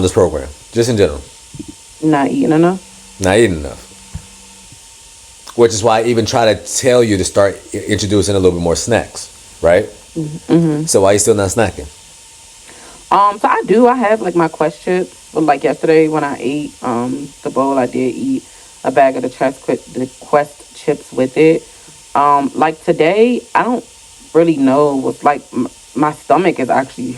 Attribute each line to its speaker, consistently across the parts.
Speaker 1: this program, just in general?
Speaker 2: Not eating enough.
Speaker 1: Not eating enough. Which is why I even try to tell you to start introducing a little bit more snacks, right?
Speaker 2: Mm-hmm.
Speaker 1: So why you still not snacking?
Speaker 2: So I do. I have like my Quest chips. But like yesterday when I ate the bowl, I did eat a bag of the Quest chips with it. Like today, I don't really know what's like. My stomach is actually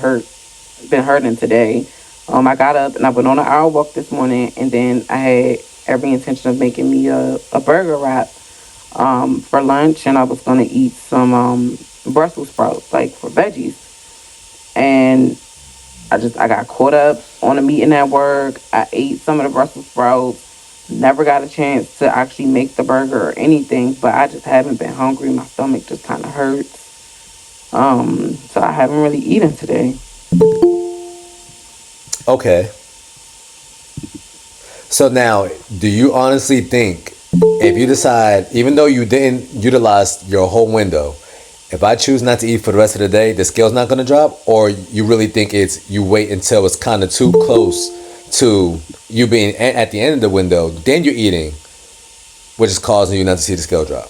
Speaker 2: been hurting today. I got up and I went on an hour walk this morning, and then I had every intention of making me a burger wrap for lunch, and I was gonna eat some Brussels sprouts like for veggies. And I got caught up on a meeting at work. I ate some of the Brussels sprouts. Never got a chance to actually make the burger or anything, but I just haven't been hungry. My stomach just kind of hurts. So I haven't really eaten today.
Speaker 1: Okay. So now, do you honestly think if you decide, even though you didn't utilize your whole window, if I choose not to eat for the rest of the day, the scale's not going to drop? Or you really think it's you wait until it's kind of too close to you being at the end of the window, then you're eating, which is causing you not to see the scale drop?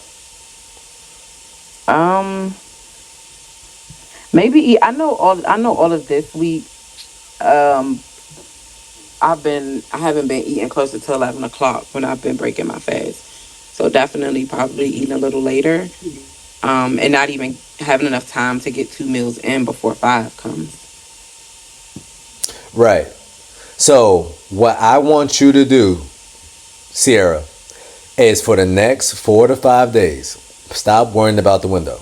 Speaker 2: Um, maybe I know all of this week. Um, I haven't been eating closer to 11 o'clock when I've been breaking my fast. So definitely probably eating a little later. And not even having enough time to get 2 meals in before five comes.
Speaker 1: Right. So, what I want you to do, Sierra, is for the next 4 to 5 days, stop worrying about the window.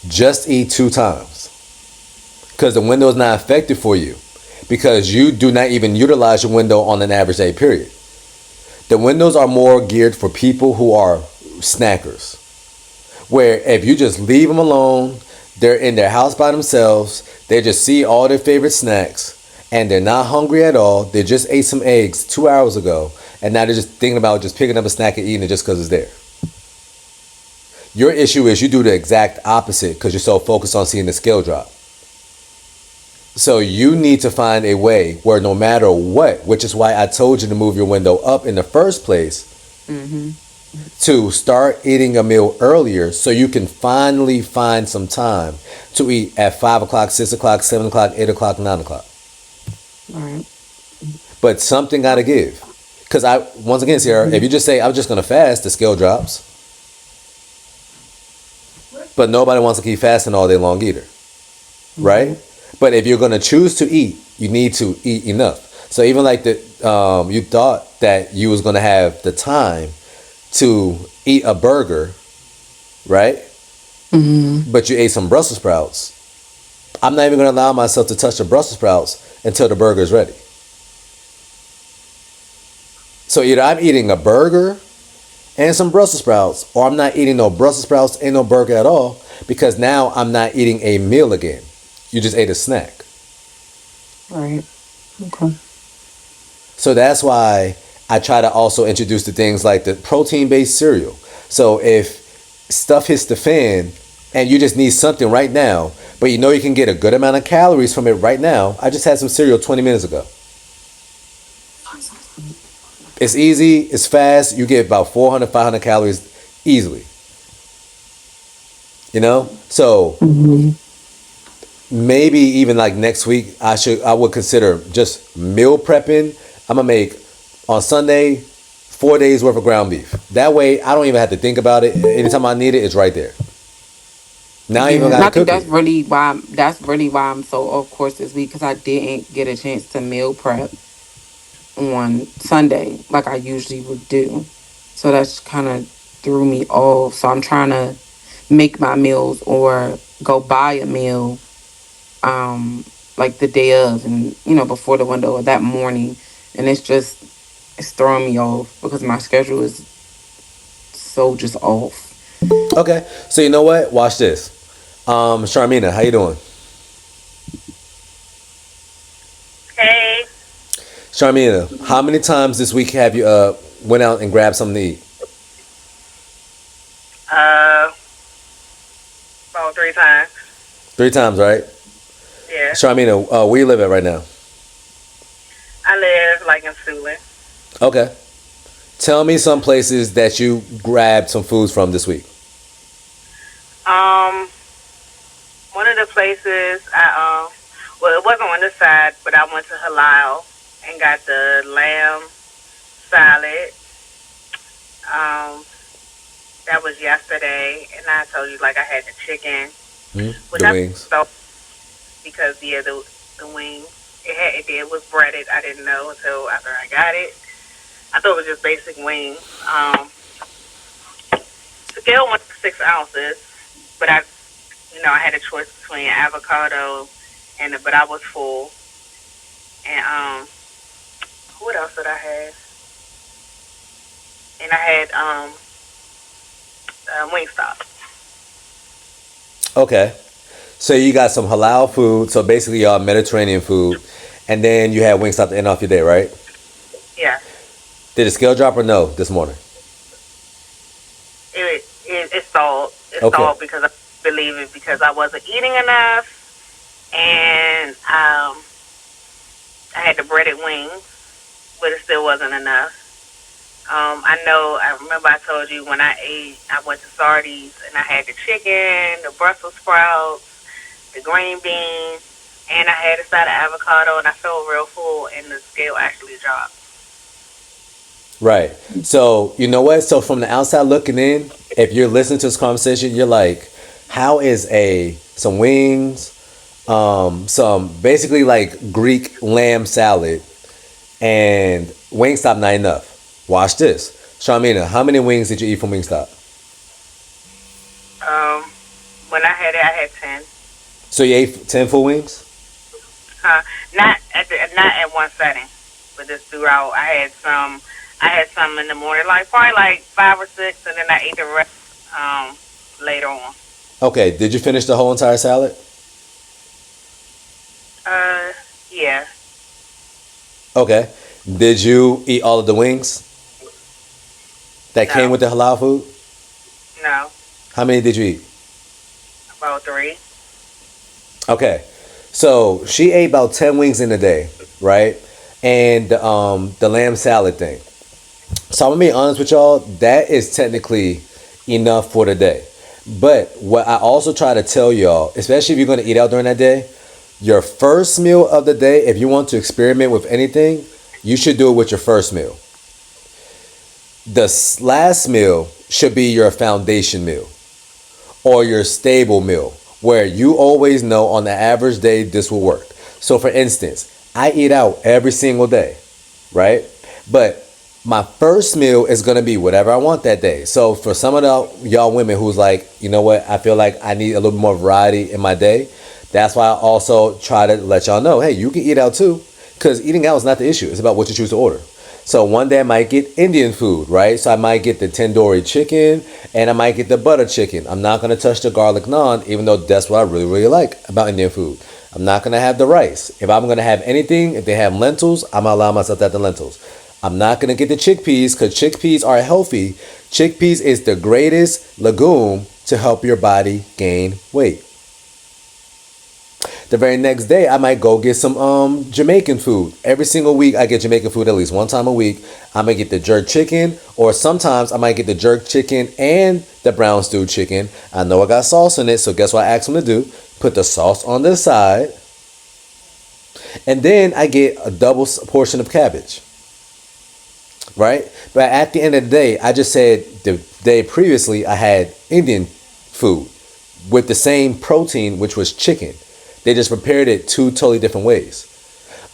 Speaker 1: Just eat 2 times. Because the window is not effective for you. Because you do not even utilize your window on an average day period. The windows are more geared for people who are snackers. Where if you just leave them alone, they're in their house by themselves, they just see all their favorite snacks, and they're not hungry at all. They just ate some eggs 2 hours ago, and now they're just thinking about just picking up a snack and eating it just because it's there. Your issue is you do the exact opposite because you're so focused on seeing the scale drop. So you need to find a way where no matter what, which is why I told you to move your window up in the first place,
Speaker 2: Mm-hmm.
Speaker 1: to start eating a meal earlier so you can finally find some time to eat at 5 o'clock, 6 o'clock, 7 o'clock, 8 o'clock, 9 o'clock.
Speaker 2: All right.
Speaker 1: But something got to give. Because once again, Sierra, if you just say, I'm just going to fast, the scale drops. But nobody wants to keep fasting all day long either. Right? But if you're going to choose to eat, you need to eat enough. So even like you thought that you was going to have the time to eat a burger, right?
Speaker 2: Mm-hmm.
Speaker 1: But you ate some Brussels sprouts. I'm not even going to allow myself to touch the Brussels sprouts until the burger is ready. So either I'm eating a burger and some Brussels sprouts, or I'm not eating no Brussels sprouts and no burger at all, because now I'm not eating a meal again. You just ate a snack.
Speaker 2: All right. Okay.
Speaker 1: So that's why I try to also introduce the things like the protein-based cereal. So if stuff hits the fan and you just need something right now, but you know you can get a good amount of calories from it right now. I just had some cereal 20 minutes ago. It's easy, it's fast, you get about 400, 500 calories easily. You know? So maybe even like next week I would consider just meal prepping. I'm gonna make on Sunday 4 days worth of ground beef. That way I don't even have to think about it. Anytime I need it, it's right there. Now I even
Speaker 2: Yeah, and
Speaker 1: gotta
Speaker 2: I think
Speaker 1: cook it.
Speaker 2: that's really why I'm so off course this week because I didn't get a chance to meal prep on Sunday like I usually would do. So that's kind of threw me off. So I'm trying to make my meals or go buy a meal um like the day of and before the window or that morning, and it's throwing me off because my schedule is so just off.
Speaker 1: Okay. So you know what? Watch this. Sharmina, how you doing?
Speaker 3: Hey,
Speaker 1: Sharmina, how many times this week have you went out and grabbed something to eat?
Speaker 3: uh, about 3 times.
Speaker 1: 3 times, right?
Speaker 3: Yeah.
Speaker 1: Charmina, where you live at right now?
Speaker 3: I live like in Sewell.
Speaker 1: Okay. Tell me some places that you grabbed some foods from this week.
Speaker 3: Um, One of the places well, it wasn't on this side, but I went to Halal and got the lamb salad. Um, that was yesterday, and I told you like I had the chicken,
Speaker 1: Hmm?
Speaker 3: which
Speaker 1: The
Speaker 3: I
Speaker 1: wings.
Speaker 3: thought because the wings it was breaded. I didn't know until after I got it. I thought it was just basic wings. The scale went to 6 ounces, but I had a choice between avocado but I was full. And what else did I have? And I had Wingstop.
Speaker 1: Okay. So you got some halal food. So basically, y'all Mediterranean food, and then you had Wingstop to end off your day, right?
Speaker 3: Yeah,
Speaker 1: Did the scale drop or no this morning?
Speaker 3: it stalled. It
Speaker 1: Okay.
Speaker 3: stalled because I believe it because I wasn't eating enough, and I had the breaded wings, but it still wasn't enough. I know. I remember I told you when I ate, I went to Sardi's and I had the chicken, the Brussels sprouts, the green beans, and I had a side of avocado, and I felt real full, and the scale actually dropped.
Speaker 1: Right. So you know what? So from the outside looking in, if you're listening to this conversation, you're like, how is a some wings, some basically like Greek lamb salad and Wingstop not enough? Watch this. Sharmina, how many wings did you eat from Wingstop?
Speaker 3: Um, when I had it, I had 10.
Speaker 1: So you ate 10 full wings?
Speaker 3: Huh? Not at one setting, but just throughout. I had some in the morning, like probably like 5 or 6, and then I ate the rest later on.
Speaker 1: Okay. Did you finish the whole entire salad?
Speaker 3: Uh, yeah,
Speaker 1: Okay. Did you eat all of the wings that came
Speaker 3: no,
Speaker 1: with the halal food?
Speaker 3: no,
Speaker 1: How many did you eat?
Speaker 3: about 3.
Speaker 1: Okay. So she ate about 10 wings in a day, right? And the lamb salad thing. So I'm gonna be honest with y'all, that is technically enough for the day. But what I also try to tell y'all, especially if you're gonna eat out during that day, your first meal of the day, if you want to experiment with anything, you should do it with your first meal. The last meal should be your foundation meal or your stable meal where you always know on the average day this will work. So for instance, I eat out every single day, right? But my first meal is gonna be whatever I want that day. So for some of y'all women who's like, you know what, I feel like I need a little more variety in my day. That's why I also try to let y'all know, hey, you can eat out too, because eating out is not the issue. It's about what you choose to order. So one day I might get Indian food, right? So I might get the tandoori chicken and I might get the butter chicken. I'm not gonna touch the garlic naan, even though that's what I really, really like about Indian food. I'm not gonna have the rice. If I'm gonna have anything, if they have lentils, I'm gonna allow myself to have the lentils. I'm not gonna get the chickpeas because chickpeas are healthy. Chickpeas is the greatest legume to help your body gain weight. The very next day, I might go get some Jamaican food. Every single week, I get Jamaican food at least one time a week. I might get the jerk chicken, or sometimes I might get the jerk chicken and the brown stewed chicken. I know I got sauce in it, so guess what I asked them to do? Put the sauce on the side, and then I get a double portion of cabbage. Right? But at the end of the day, I just said the day previously I had Indian food with the same protein, which was chicken. They just prepared it two totally different ways.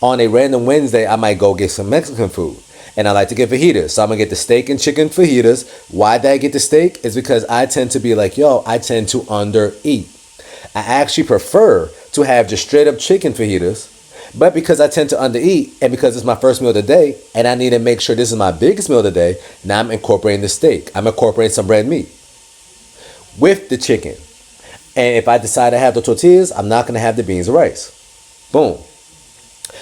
Speaker 1: On a random Wednesday, I might go get some Mexican food. And I like to get fajitas. So I'm going to get the steak and chicken fajitas. Why did I get the steak? Is because I tend to be like, yo, I tend to undereat. I actually prefer to have just straight up chicken fajitas. But because I tend to undereat and because it's my first meal of the day and I need to make sure this is my biggest meal of the day, now I'm incorporating the steak. I'm incorporating some red meat with the chicken. And if I decide to have the tortillas, I'm not going to have the beans or rice. Boom.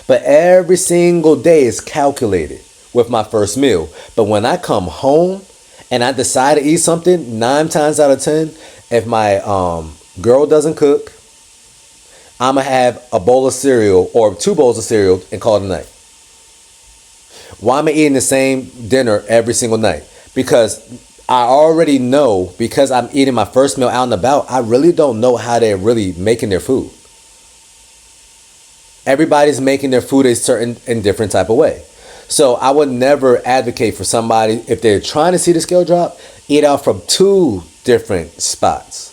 Speaker 1: But every single day is calculated with my first meal. But when I come home and I decide to eat something, 9 times out of 10, if my girl doesn't cook, I'm going to have a bowl of cereal or 2 bowls of cereal and call it a night? Why am I eating the same dinner every single night? Because I already know, because I'm eating my first meal out and about, I really don't know how they're really making their food. Everybody's making their food a certain and different type of way. So I would never advocate for somebody, if they're trying to see the scale drop, eat out from 2 different spots.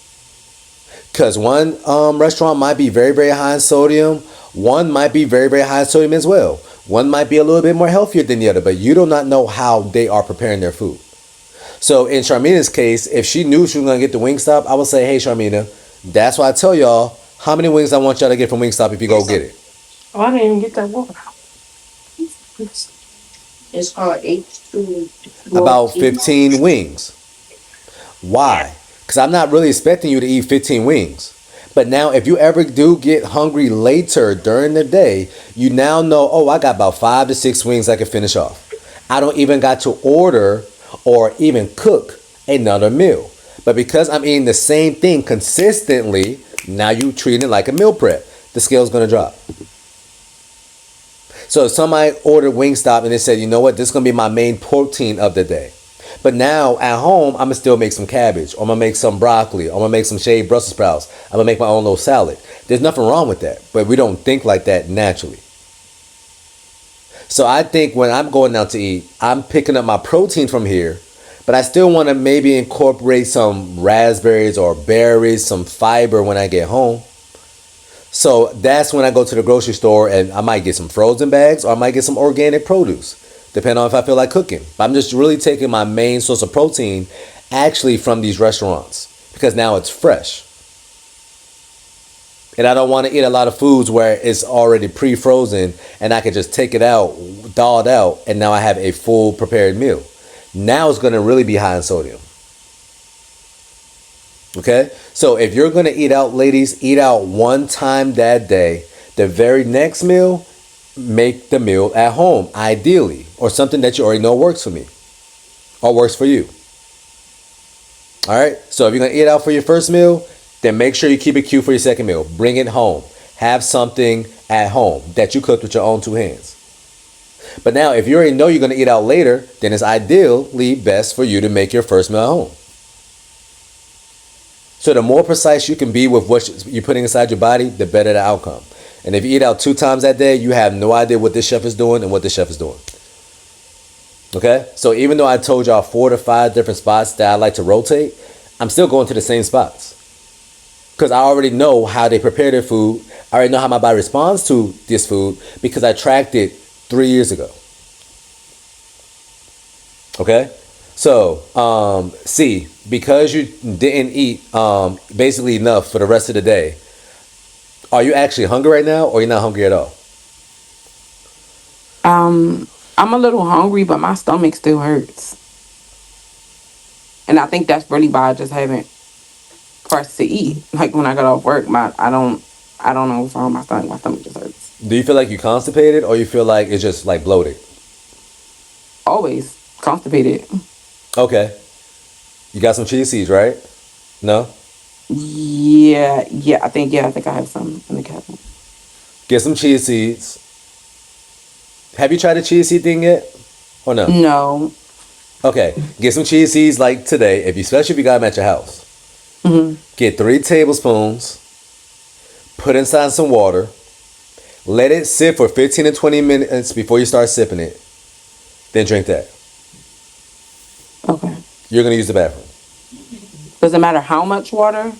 Speaker 1: Because one restaurant might be very, very high in sodium. One might be very, very high in sodium as well. One might be a little bit more healthier than the other, but you do not know how they are preparing their food. So in Charmina's case, if she knew she was going to get the Wingstop, I would say, hey, Charmina, that's why I tell y'all how many wings I want y'all to get from Wingstop if you go get it.
Speaker 2: Oh, I didn't even get that water.
Speaker 4: It's called H2.
Speaker 1: About 15 wings. Why? Because I'm not really expecting you to eat 15 wings. But now if you ever do get hungry later during the day, you now know, oh, I got about 5 to 6 wings I can finish off. I don't even got to order or even cook another meal. But because I'm eating the same thing consistently, now you treat it like a meal prep. The scale's going to drop. So if somebody ordered Wingstop and they said, you know what, this is going to be my main protein of the day. But now at home, I'm going to still make some cabbage, or I'm going to make some broccoli, or I'm going to make some shaved Brussels sprouts. I'm going to make my own little salad. There's nothing wrong with that, but we don't think like that naturally. So I think when I'm going out to eat, I'm picking up my protein from here, but I still want to maybe incorporate some raspberries or berries, some fiber when I get home. So that's when I go to the grocery store and I might get some frozen bags or I might get some organic produce, depending on if I feel like cooking. But I'm just really taking my main source of protein actually from these restaurants because now it's fresh. And I don't want to eat a lot of foods where it's already pre-frozen and I can just take it out, thaw it out, and now I have a full prepared meal. Now it's going to really be high in sodium. Okay? So if you're going to eat out, ladies, eat out one time that day. The very next meal, make the meal at home, ideally, or something that you already know works for me or works for you. All right? So if you're going to eat out for your first meal, then make sure you keep it cute for your second meal. Bring it home. Have something at home that you cooked with your own 2 hands. But now, if you already know you're going to eat out later, then it's ideally best for you to make your first meal at home. So the more precise you can be with what you're putting inside your body, the better the outcome. And if you eat out 2 times that day, you have no idea what this chef is doing and what this chef is doing. Okay? So even though I told y'all 4 to 5 different spots that I like to rotate, I'm still going to the same spots. Because I already know how they prepare their food. I already know how my body responds to this food because I tracked it 3 years ago. Okay? So, C, because you didn't eat basically enough for the rest of the day, are you actually hungry right now or you're not hungry at all?
Speaker 2: I'm a little hungry, but my stomach still hurts. And I think that's really why I just haven't pressed to eat. Like when I got off work, I don't know what's wrong with my stomach. My stomach just hurts.
Speaker 1: Do you feel like you're constipated or you feel like it's just like bloated?
Speaker 2: Always constipated.
Speaker 1: Okay. You got some chia seeds, right? No?
Speaker 2: Yeah, I think I have some in the cabinet.
Speaker 1: Get some chia seeds. Have you tried the chia seed thing yet? Or no?
Speaker 2: No.
Speaker 1: Okay. Get some chia seeds like today, especially if you got them at your house. Get 3 tablespoons. Put inside some water. Let it sit for 15 to 20 minutes before you start sipping it. Then drink that.
Speaker 2: Okay.
Speaker 1: You're going to use the bathroom.
Speaker 2: Does it matter how much water?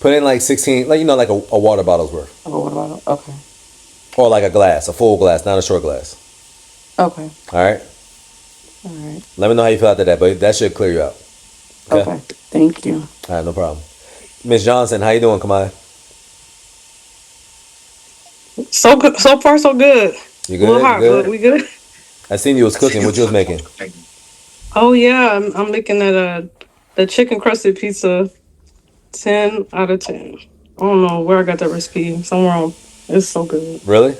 Speaker 1: Put in like 16, like like a water bottle's worth.
Speaker 2: Oh, what about it? Okay.
Speaker 1: Or like a glass, a full glass, not a short glass.
Speaker 2: Okay.
Speaker 1: All right?
Speaker 2: All right.
Speaker 1: Let me know how you feel after that, but that should clear you out.
Speaker 2: Okay. Thank you.
Speaker 1: All right, no problem. Miss Johnson, how you doing, Kamai?
Speaker 5: So good. So far, so good.
Speaker 1: You
Speaker 5: A little
Speaker 1: good? You
Speaker 5: hot,
Speaker 1: good?
Speaker 5: but we good.
Speaker 1: I seen you was cooking. What you was making?
Speaker 5: Oh yeah, I'm looking at the chicken crusted pizza. 10 out of 10. I don't know where I got that recipe. Somewhere on. It's so good.
Speaker 1: Really?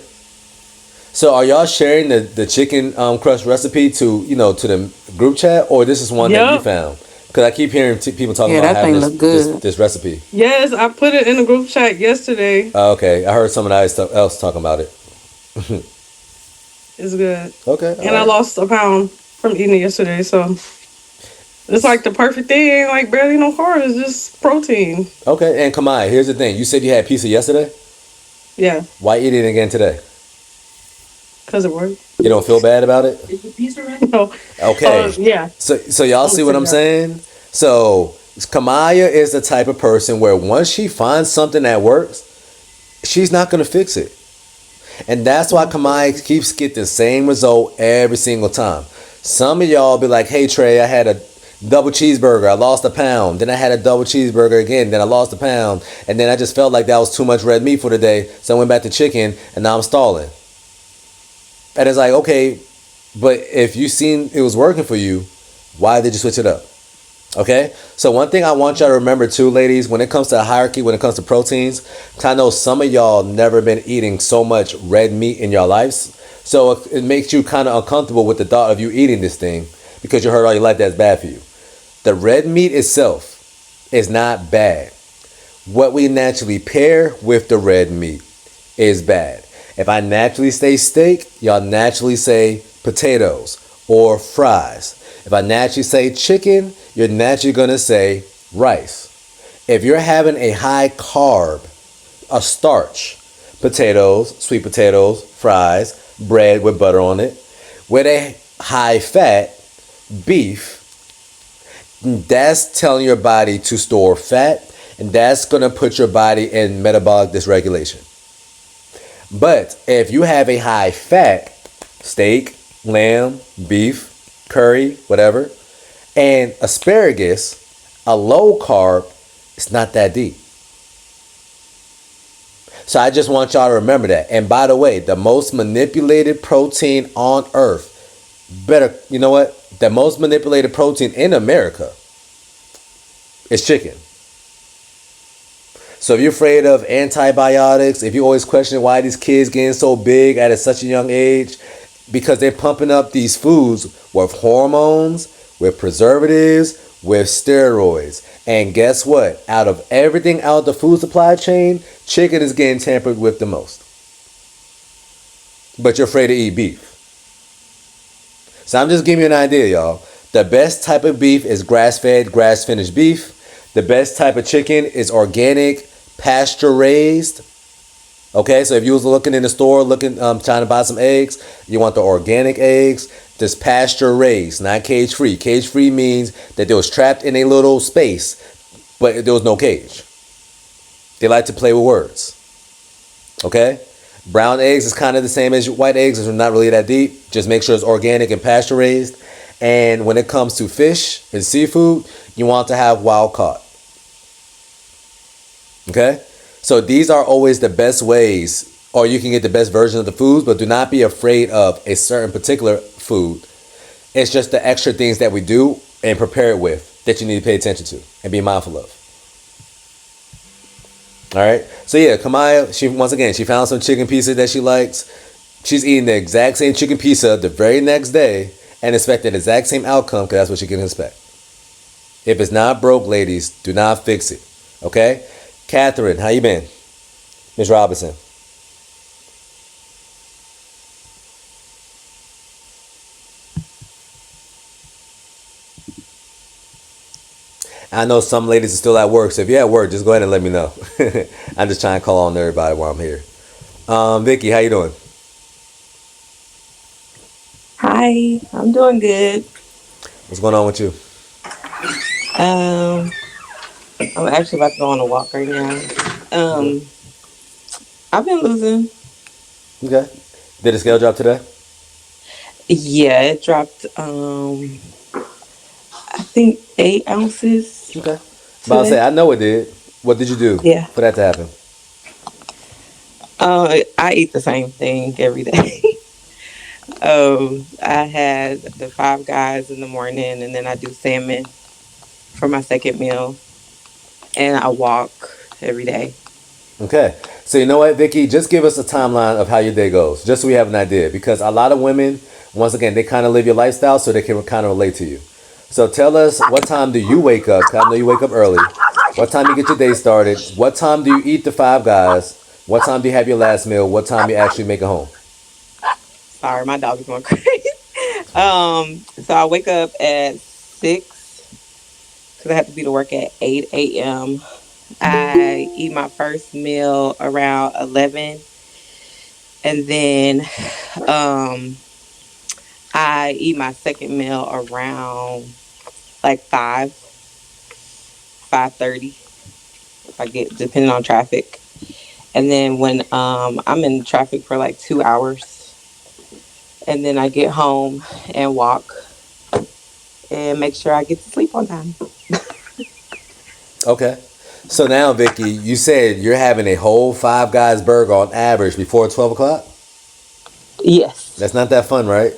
Speaker 1: So are y'all sharing the chicken crust recipe to to the group chat, or this is one that you
Speaker 5: Yep.
Speaker 1: found? Because I keep hearing people talking
Speaker 2: Yeah,
Speaker 1: about
Speaker 2: that
Speaker 1: having
Speaker 2: thing
Speaker 1: this
Speaker 2: look
Speaker 1: this
Speaker 2: good.
Speaker 1: this recipe.
Speaker 5: Yes, I put it in the group chat yesterday.
Speaker 1: Okay, I heard someone else talking about it.
Speaker 5: It's good.
Speaker 1: Okay,
Speaker 5: And I
Speaker 1: all right.
Speaker 5: lost a pound from eating it yesterday. So it's like the perfect thing. Ain't like barely no carbs. It's just protein.
Speaker 1: Okay, and Kamai, here's the thing. You said you had pizza yesterday.
Speaker 5: Yeah,
Speaker 1: Why eat it again today?
Speaker 5: because it worked.
Speaker 1: You don't feel bad about it?
Speaker 4: Is the pizza ready?
Speaker 5: No.
Speaker 1: Okay.
Speaker 5: Yeah.
Speaker 1: So y'all
Speaker 5: I'm gonna
Speaker 1: see what
Speaker 5: take
Speaker 1: I'm
Speaker 5: it out.
Speaker 1: saying? So Kamaya is the type of person where once she finds something that works, she's not gonna fix it. And that's why Kamaya keeps get the same result every single time. Some of y'all be like, hey Trey, I had a double cheeseburger, I lost a pound. Then I had a double cheeseburger again, then I lost a pound. And then I just felt like that was too much red meat for the day. So I went back to chicken and now I'm stalling. And it's like, okay, but if you seen it was working for you, why did you switch it up? Okay? So one thing I want y'all to remember too, ladies, when it comes to hierarchy, when it comes to proteins, 'cause I know some of y'all never been eating so much red meat in your lives. So it makes you kind of uncomfortable with the thought of you eating this thing because you heard all your life that's bad for you. The red meat itself is not bad. What we naturally pair with the red meat is bad. If I naturally say steak, y'all naturally say potatoes or fries. If I naturally say chicken, you're naturally going to say rice. If you're having a high carb, a starch, potatoes, sweet potatoes, fries, bread with butter on it, with a high fat, beef, that's telling your body to store fat, and that's going to put your body in metabolic dysregulation. But if you have a high fat steak, lamb, beef, curry, whatever, and asparagus, a low carb, it's not that deep. So I just want y'all to remember that. And by the way, the most manipulated protein on earth, you know what? The most manipulated protein in America is chicken. So if you're afraid of antibiotics, if you always question why these kids getting so big at such a young age, because they're pumping up these foods with hormones, with preservatives, with steroids. And guess what? Out of everything out the food supply chain, chicken is getting tampered with the most. But you're afraid to eat beef. So I'm just giving you an idea, y'all. The best type of beef is grass-fed, grass-finished beef. The best type of chicken is organic, pasture-raised. Okay, so if you was looking in the store, trying to buy some eggs, you want the organic eggs, just pasture-raised, not cage-free. Cage-free means that they was trapped in a little space, but there was no cage. They like to play with words. Okay? Brown eggs is kind of the same as white eggs. It's not really that deep. Just make sure it's organic and pasture-raised. And when it comes to fish and seafood, you want to have wild caught. Okay? So these are always the best ways, or you can get the best version of the foods, but do not be afraid of a certain particular food. It's just the extra things that we do and prepare it with that you need to pay attention to and be mindful of. All right? So yeah, Kamaya, she found some chicken pizza that she likes. She's eating the exact same chicken pizza the very next day and expecting the exact same outcome because that's what she can expect. If it's not broke, ladies, do not fix it. Okay? Catherine, how you been? Miss Robinson. I know some ladies are still at work, so if you're at work, just go ahead and let me know. I'm just trying to call on everybody while I'm here. Vicky, how you doing?
Speaker 6: Hi, I'm doing good.
Speaker 1: What's going on with you?
Speaker 6: Um, I'm actually about to go on a walk right now.
Speaker 1: Okay.
Speaker 6: Um, I've been losing.
Speaker 1: Okay. Did the scale drop today?
Speaker 6: Yeah, it dropped. I think 8 ounces
Speaker 1: Okay. About to say,
Speaker 6: today.
Speaker 1: I know it did. What did you do
Speaker 6: Yeah.
Speaker 1: for that to happen?
Speaker 6: I eat the same thing every day. I had the Five Guys in the morning, and then I do salmon for my second meal, and I walk every day.
Speaker 1: Okay. So you know what, Vicky? Just give us a timeline of how your day goes, just so we have an idea. Because a lot of women, once again, they kind of live your lifestyle, so they can kind of relate to you. So tell us, what time do you wake up? 'Cause I know you wake up early. What time you get your day started? What time do you eat the Five Guys? What time do you have your last meal? What time you actually make it home?
Speaker 6: Sorry, my dog is going crazy. So I wake up at 6 because I have to be to work at 8 a.m. I eat my first meal around 11, and then um, I eat my second meal around like 5:30 if I get depending on traffic. And then when I'm in traffic for like 2 hours, and then I get home and walk and make sure I get to sleep on time.
Speaker 1: Okay. So now, Vicky, you said you're having a whole Five Guys burger on average before 12 o'clock?
Speaker 6: Yes.
Speaker 1: That's not that fun, right?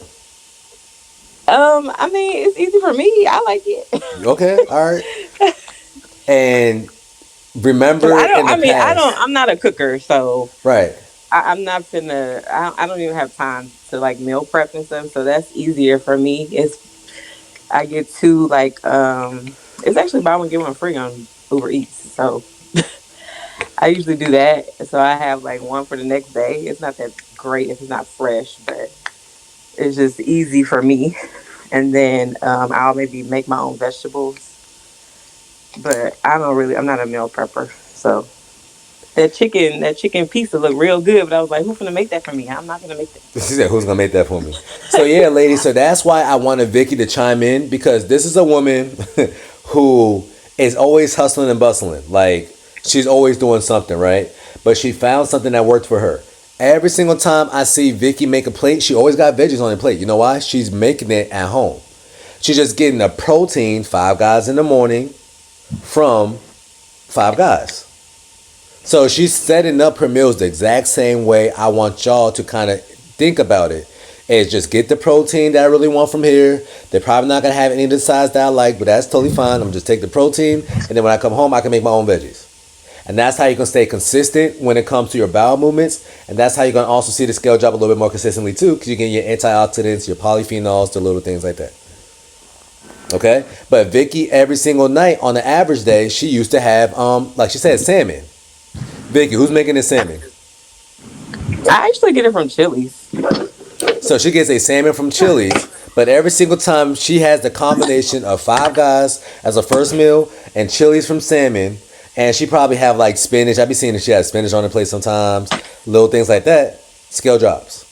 Speaker 6: I mean, it's easy for me. I like it.
Speaker 1: Okay, all right. And
Speaker 6: Cause
Speaker 1: remember
Speaker 6: I don't.
Speaker 1: in the
Speaker 6: I mean, I don't.
Speaker 1: past,
Speaker 6: I'm not a cooker, so
Speaker 1: right?
Speaker 6: I'm not finna. I don't even have time to like meal prep and stuff. So that's easier for me. I get two like. It's actually buy one get one free on Uber Eats. So I usually do that. So I have like one for the next day. It's not that great if it's not fresh, but it's just easy for me. And then I'll maybe make my own vegetables. But I don't really. I'm not a meal prepper, so that chicken pizza looked real good, but I was like, who's gonna make that for me? I'm not gonna make that.
Speaker 1: She said, "Who's gonna make that for me?" So yeah, ladies. So that's why I wanted Vicky to chime in, because this is a woman who is always hustling and bustling. Like, she's always doing something, right? But she found something that worked for her. Every single time I see Vicky make a plate, she always got veggies on the plate. You know why? She's making it at home. She's just getting the protein, Five Guys in the morning, from Five Guys. So she's setting up her meals the exact same way I want y'all to kind of think about it. Is just get the protein that I really want from here. They're probably not gonna have any of the sides that I like, but that's totally fine. I'm just take the protein, and then when I come home, I can make my own veggies. And that's how you can stay consistent when it comes to your bowel movements. And that's how you're gonna also see the scale drop a little bit more consistently too, because you get your antioxidants, your polyphenols, the little things like that. Okay? But Vicky, every single night on the average day, she used to have like she said, salmon. Vicky, who's making this salmon?
Speaker 6: I actually get it from Chili's.
Speaker 1: So she gets a salmon from Chili's, but every single time she has the combination of Five Guys as a first meal and Chili's from salmon, and she probably have like spinach. I be seeing that she has spinach on her plate sometimes, little things like that. Scale drops.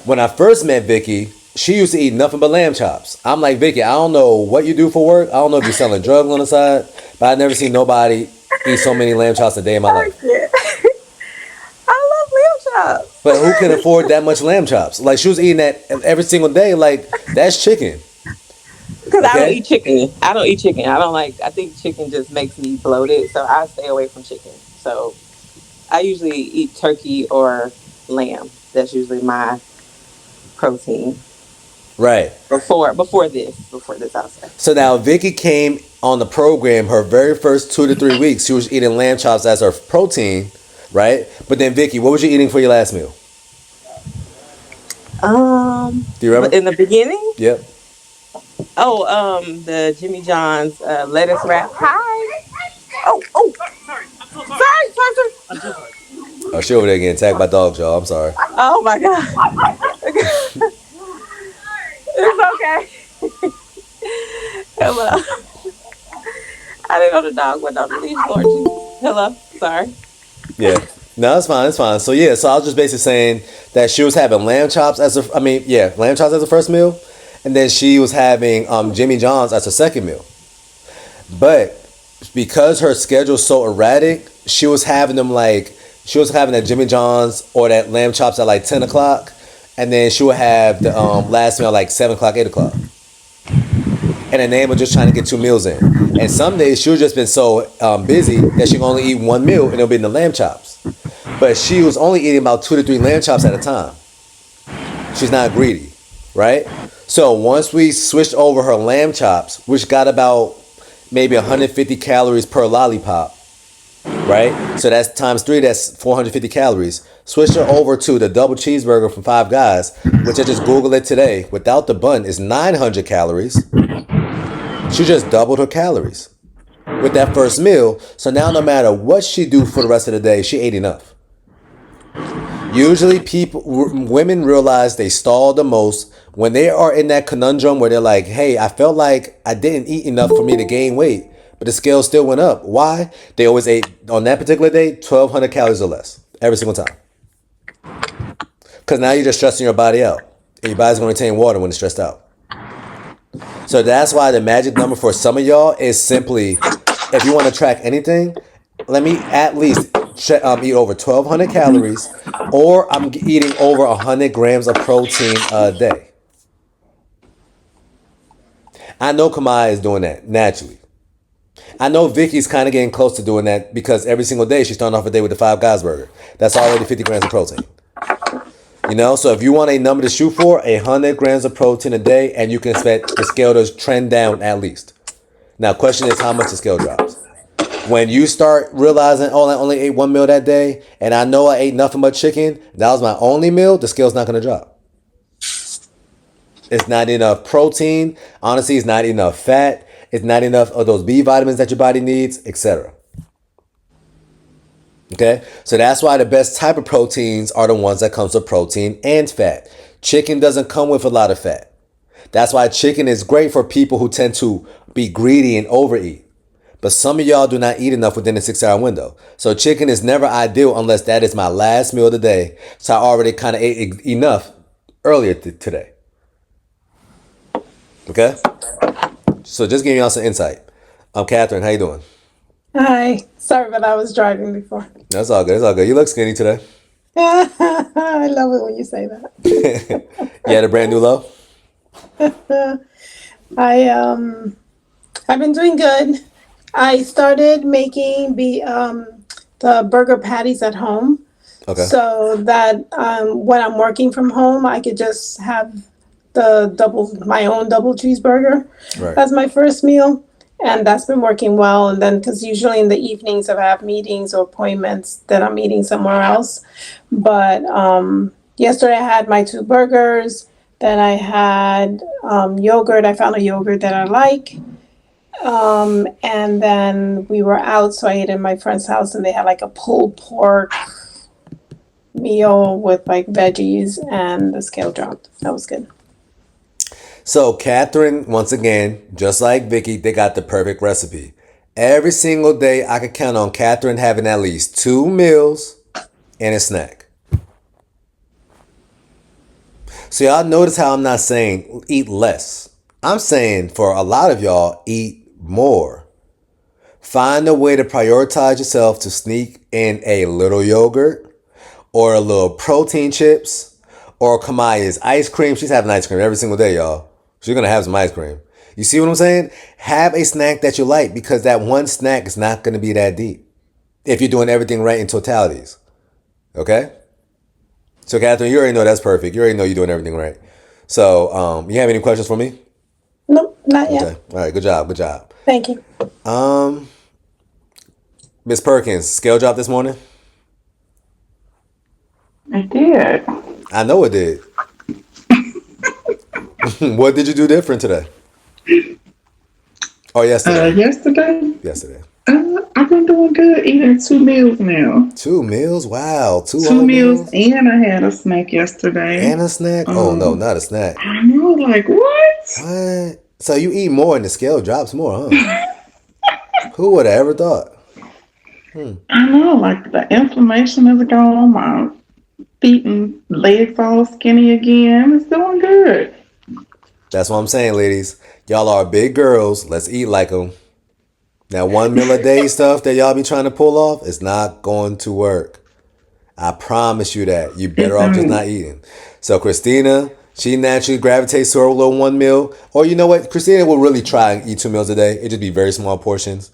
Speaker 1: When I first met Vicky, she used to eat nothing but lamb chops. I'm like, Vicky, I don't know what you do for work. I don't know if you're selling drugs on the side, but I never seen nobody eat so many lamb chops a day in my life.
Speaker 6: I love lamb chops.
Speaker 1: But who can afford that much lamb chops? Like, she was eating that every single day. Like, that's chicken.
Speaker 6: Because I don't
Speaker 1: Okay?
Speaker 6: eat chicken. I don't eat chicken. I don't like. I think chicken just makes me bloated, so I stay away from chicken. So I usually eat turkey or lamb. That's usually my protein
Speaker 1: Right.
Speaker 6: before this I'll say.
Speaker 1: So now Vicky came on the program her very first 2 to 3 weeks. She was eating lamb chops as her protein, right? But then Vicky, what was you eating for your last meal? Do you
Speaker 6: But
Speaker 1: remember?
Speaker 6: in the beginning,
Speaker 1: Yep.
Speaker 6: the Jimmy John's lettuce wrap. Hi. Oh, sorry.
Speaker 1: Oh, she over there getting attacked by dogs, y'all. I'm sorry.
Speaker 6: Oh my god. It's okay. Hello. I didn't know the dog went on the leash, Lord Jesus. Hello. Sorry.
Speaker 1: Yeah. No, it's fine. It's fine. So yeah. So I was just basically saying that she was having lamb chops as a. I mean, yeah, lamb chops as a first meal, and then she was having Jimmy John's as a second meal. But because her schedule's so erratic, she was having them like she was having that Jimmy John's or that lamb chops at like 10 o'clock, and then she would have the last meal like 7 o'clock, 8 o'clock. And the name was just trying to get 2 meals in. And some days she was just been so busy that she could only eat one meal and it'll be in the lamb chops. But she was only eating about 2 to 3 lamb chops at a time. She's not greedy, right? So once we switched over her lamb chops, which got about maybe 150 calories per lollipop, right? So that's times three, that's 450 calories. Switch her over to the double cheeseburger from Five Guys, which I just Googled it today, without the bun is 900 calories. She just doubled her calories with that first meal. So now no matter what she do for the rest of the day, she ate enough. Usually women realize they stall the most when they are in that conundrum where they're like, hey, I felt like I didn't eat enough for me to gain weight, but the scale still went up. Why? They always ate, on that particular day, 1,200 calories or less every single time. Because now you're just stressing your body out. And your body's going to retain water when it's stressed out. So that's why the magic number for some of y'all is simply, if you want to track anything, let me at least eat over 1,200 calories, or I'm eating over 100 grams of protein a day. I know Kamaya is doing that naturally. I know Vicky's kind of getting close to doing that because every single day she's starting off a day with the Five Guys burger. That's already 50 grams of protein. You know, so if you want a number to shoot for, 100 grams of protein a day, and you can expect the scale to trend down at least. Now, question is how much the scale drops. When you start realizing, oh, I only ate one meal that day, and I know I ate nothing but chicken, that was my only meal, the scale's not going to drop. It's not enough protein. Honestly, it's not enough fat. It's not enough of those B vitamins that your body needs, etc. Okay, so that's why the best type of proteins are the ones that comes with protein and fat. Chicken doesn't come with a lot of fat. That's why chicken is great for people who tend to be greedy and overeat. But some of y'all do not eat enough within the 6-hour window. So chicken is never ideal unless that is my last meal of the day. So I already kind of ate enough earlier today. Okay? So just giving y'all some insight. Catherine, how you doing?
Speaker 7: Hi. Sorry, but I was driving before.
Speaker 1: That's all good. It's all good. You look skinny today.
Speaker 7: I love it when you say that.
Speaker 1: You had a brand new low?
Speaker 7: I've been doing good. I started making the burger patties at home,
Speaker 1: Okay.
Speaker 7: so that when I'm working from home, I could just have my own double cheeseburger
Speaker 1: Right.
Speaker 7: as my first meal. And that's been working well. And then, because usually in the evenings, if I have meetings or appointments, then I'm eating somewhere else. But yesterday I had my 2 burgers. Then I had yogurt. I found a yogurt that I like. And then we were out, so I ate in my friend's house, and they had like a pulled pork meal with like veggies, and the scale dropped. That was good.
Speaker 1: So Catherine, once again, just like Vicky, they got the perfect recipe. Every single day I could count on Catherine having at least 2 meals and a snack. So y'all notice how I'm not saying eat less. I'm saying for a lot of y'all, eat more. Find a way to prioritize yourself to sneak in a little yogurt or a little protein chips or Kamaya's ice cream. She's having ice cream every single day, y'all. She's going to have some ice cream. You see what I'm saying? Have a snack that you like because that one snack is not going to be that deep if you're doing everything right in totalities. Okay? So, Catherine, you already know that's perfect. You already know you're doing everything right. So, you have any questions for me?
Speaker 7: Nope, not yet.
Speaker 1: Okay. All right. Good job. Good job.
Speaker 7: Thank you.
Speaker 1: Miss Perkins, scale drop this morning?
Speaker 8: I did.
Speaker 1: I know it did. What did you do different today? Oh, yesterday.
Speaker 8: Yesterday,
Speaker 1: Yesterday.
Speaker 8: I've been doing good eating 2 meals now.
Speaker 1: 2 meals? Wow. 2
Speaker 8: 2
Speaker 1: whole
Speaker 8: meals,
Speaker 1: meals?
Speaker 8: and I had a snack yesterday.
Speaker 1: And a snack? Oh, no, not a snack.
Speaker 8: I know, like, what?
Speaker 1: What? So you eat more and the scale drops more, huh? Who would have ever thought?
Speaker 8: I know, like, the inflammation is gone. My feet and legs all skinny again. It's doing good.
Speaker 1: That's what I'm saying, ladies. Y'all are big girls. Let's eat like them. That 1 meal a day stuff that y'all be trying to pull off is not going to work. I promise you that. You better off just not eating. So Christina, she naturally gravitates to her little 1 meal. Or you know what? Christina will really try and eat 2 meals a day. It just be very small portions.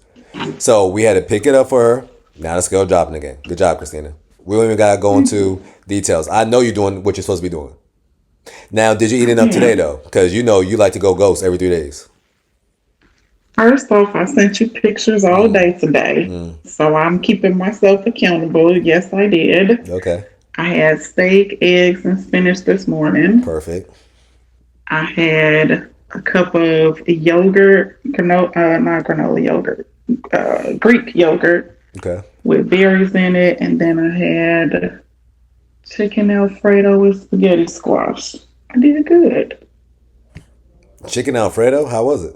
Speaker 1: So we had to pick it up for her. Now the scale dropping again. Good job, Christina. We don't even got to go into details. I know you're doing what you're supposed to be doing. Now, did you eat enough today, though? Because you know you like to go ghost every 3 days.
Speaker 8: First off, I sent you pictures all day today. So I'm keeping myself accountable. Yes, I did.
Speaker 1: Okay.
Speaker 8: I had steak, eggs, and spinach this morning.
Speaker 1: Perfect.
Speaker 8: I had a cup of yogurt, not granola yogurt, Greek yogurt
Speaker 1: Okay.
Speaker 8: with berries in it. And then I had chicken Alfredo with spaghetti squash. I did good.
Speaker 1: Chicken Alfredo. How was it?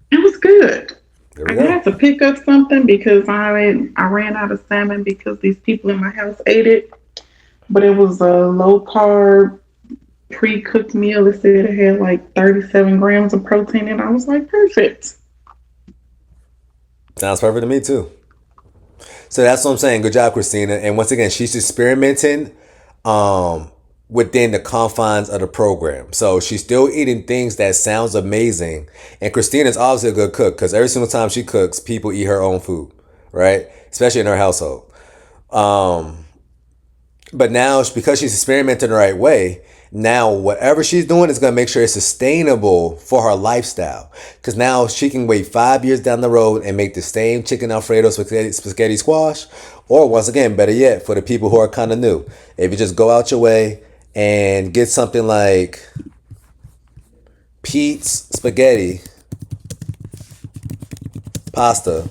Speaker 8: It was good.
Speaker 1: There we
Speaker 8: I
Speaker 1: go.
Speaker 8: had to pick up something because I ran out of salmon because these people in my house ate it. But it was a low carb pre cooked meal. It said it had like 37 grams of protein, and I was like, perfect.
Speaker 1: Sounds perfect to me too. So that's what I'm saying. Good job, Christina. And once again, she's experimenting within the confines of the program. So she's still eating things that sounds amazing. And Christina's obviously a good cook because every single time she cooks, people eat her own food, right? Especially in her household. But now, because she's experimenting the right way, now whatever she's doing is going to make sure it's sustainable for her lifestyle. Because now she can wait 5 years down the road and make the same chicken Alfredo spaghetti squash. Or once again, better yet, for the people who are kind of new, if you just go out your way and get something like Pete's spaghetti pasta,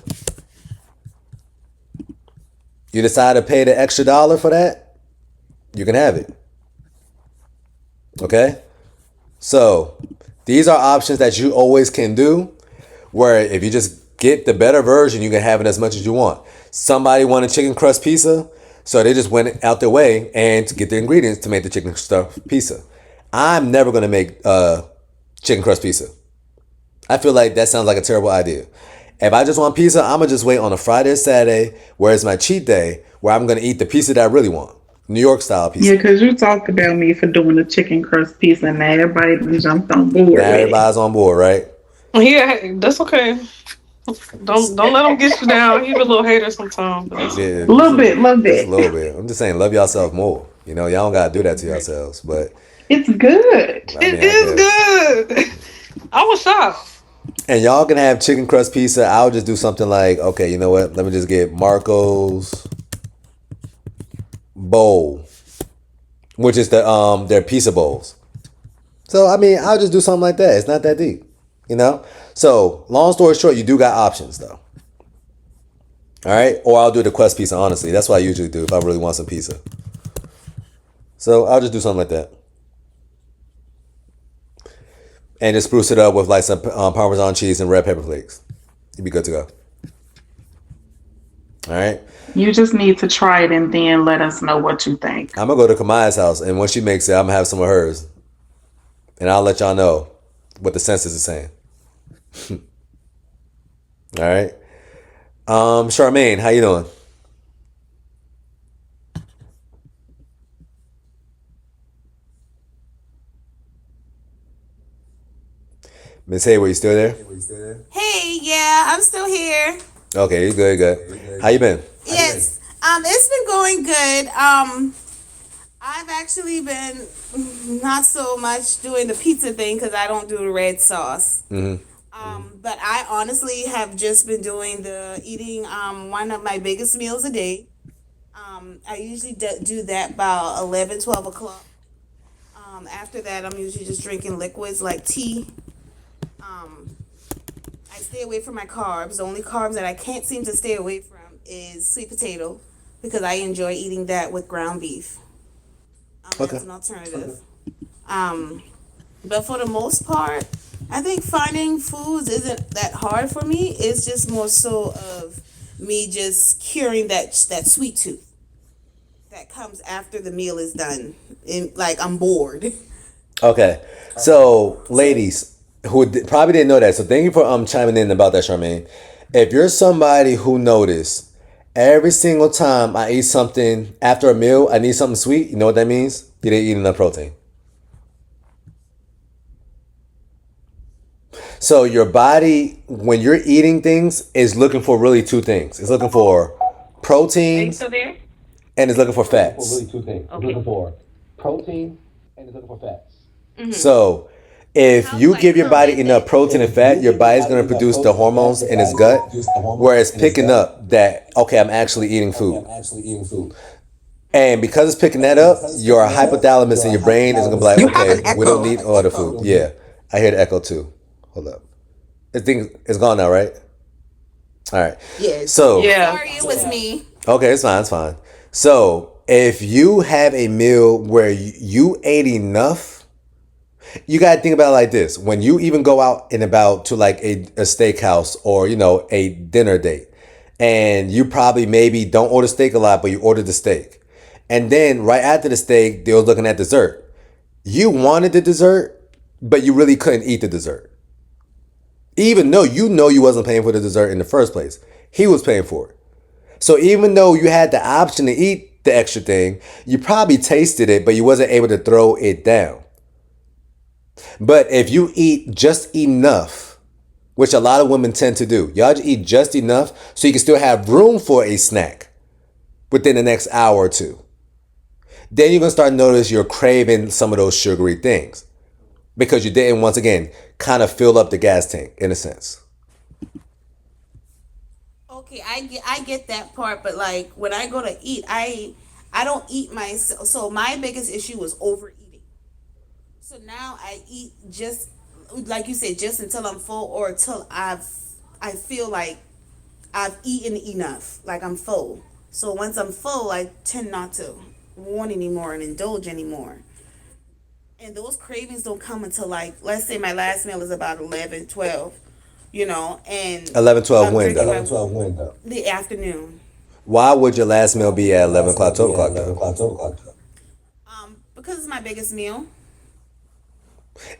Speaker 1: you decide to pay the extra $1 for that, you can have it. Okay? So, these are options that you always can do, where if you just get the better version, you can have it as much as you want. Somebody wanted chicken crust pizza, so they just went out their way and to get the ingredients to make the chicken stuffed pizza. I'm never going to make chicken crust pizza. I feel like that sounds like a terrible idea. If I just want pizza, I'm going to just wait on a Friday or Saturday, where it's my cheat day, where I'm going to eat the pizza that I really want. New York style
Speaker 8: Yeah,
Speaker 1: pizza.
Speaker 8: because you talked about me for doing the chicken crust pizza, and now everybody done jumped on board
Speaker 1: Now
Speaker 8: with it.
Speaker 1: everybody's on board, right?
Speaker 5: Yeah, that's okay. Don't let him get you down. He's a little hater sometimes, but that's
Speaker 1: Yeah,
Speaker 5: okay.
Speaker 8: A little
Speaker 1: just a
Speaker 8: bit.
Speaker 1: little bit. I'm just saying, love yourself more. You know, y'all don't gotta do that to yourselves. But
Speaker 8: It's good.
Speaker 1: I
Speaker 5: It
Speaker 1: mean, I
Speaker 5: is
Speaker 1: guess.
Speaker 5: good. I was shocked.
Speaker 1: And y'all can have chicken crust pizza. I'll just do something like, okay, you know what? Let me just get Marco's bowl, which is their pizza bowls. So I mean, I'll just do something like that. It's not that deep, you know. So long story short, you do got options though. All right, or I'll do the Quest pizza. Honestly, that's what I usually do if I really want some pizza. So I'll just do something like that. And just spruce it up with like some Parmesan cheese and red pepper flakes. You'd be good to go. All right.
Speaker 8: You just need to try it and then let us know what you think.
Speaker 1: I'm gonna go to Kamaya's house, and when she makes it, I'm gonna have some of hers, and I'll let y'all know what the census is saying. All right. Charmaine, how you doing? Miss Hayward, you still there?
Speaker 9: Hey, yeah, I'm still here.
Speaker 1: Okay, you good, good. How you been?
Speaker 9: Yes, it's been going good. I've actually been not so much doing the pizza thing because I don't do the red sauce. But I honestly have just been doing the eating one of my biggest meals a day. I usually do that about 11, 12 o'clock. After that, I'm usually just drinking liquids like tea. Um, I stay away from my carbs. The only carbs that I can't seem to stay away from is sweet potato because I enjoy eating that with ground beef.
Speaker 1: Okay.
Speaker 9: As an alternative. Um, but for the most part, I think finding foods isn't that hard for me. It's just more so of me just curing that sweet tooth that comes after the meal is done. And like I'm bored.
Speaker 1: Okay. So, ladies who probably didn't know that, so thank you for chiming in about that, Charmaine. If you're somebody who noticed every single time I eat something after a meal, I need something sweet, you know what that means? You didn't eat enough protein. So your body, when you're eating things, is looking for really two things. It's looking for
Speaker 5: Are you
Speaker 1: proteins
Speaker 5: still there?
Speaker 1: and it's looking for fats.
Speaker 5: Okay.
Speaker 1: So If
Speaker 9: How do
Speaker 1: you
Speaker 9: I
Speaker 1: give your body
Speaker 9: prevent
Speaker 1: enough
Speaker 9: it?
Speaker 1: protein and fat, your body's going to produce the hormones in its gut where it's picking up that, okay, I'm actually eating food. And because it's picking that up, your hypothalamus in your brain is going to be like,
Speaker 6: You have an
Speaker 1: okay, we don't
Speaker 6: echo.
Speaker 1: need all the food. Yeah, I hear the echo too. Hold up. This thing is gone now, right? All right.
Speaker 6: Yes.
Speaker 1: So,
Speaker 5: Yeah.
Speaker 9: Sorry, it was me.
Speaker 1: okay, it's fine, it's fine. So, if you have a meal where you ate enough, you got to think about it like this. When you even go out and about to like a steakhouse or, a dinner date, and you probably maybe don't order steak a lot, but you order the steak. And then right after the steak, they were looking at dessert. You wanted the dessert, but you really couldn't eat the dessert. Even though you wasn't paying for the dessert in the first place. He was paying for it. So even though you had the option to eat the extra thing, you probably tasted it, but you wasn't able to throw it down. But if you eat just enough, which a lot of women tend to do, y'all just eat just enough so you can still have room for a snack within the next hour or two. Then you're going to start to notice you're craving some of those sugary things because you didn't, once again, kind of fill up the gas tank in a sense.
Speaker 9: Okay, I get that part, but like when I go to eat, I don't eat myself. So my biggest issue was overeating. So now I eat just like you said, just until I'm full or until I feel like I've eaten enough, like I'm full. So once I'm full, I tend not to want anymore and indulge anymore. And those cravings don't come until like, let's say my last meal is about 11, 12, and
Speaker 1: 11, 12
Speaker 9: I'm
Speaker 1: when
Speaker 9: drinking
Speaker 1: though?
Speaker 9: my the afternoon.
Speaker 1: Why would your last meal be at 11 o'clock, 12 o'clock though?
Speaker 9: Because it's my biggest meal.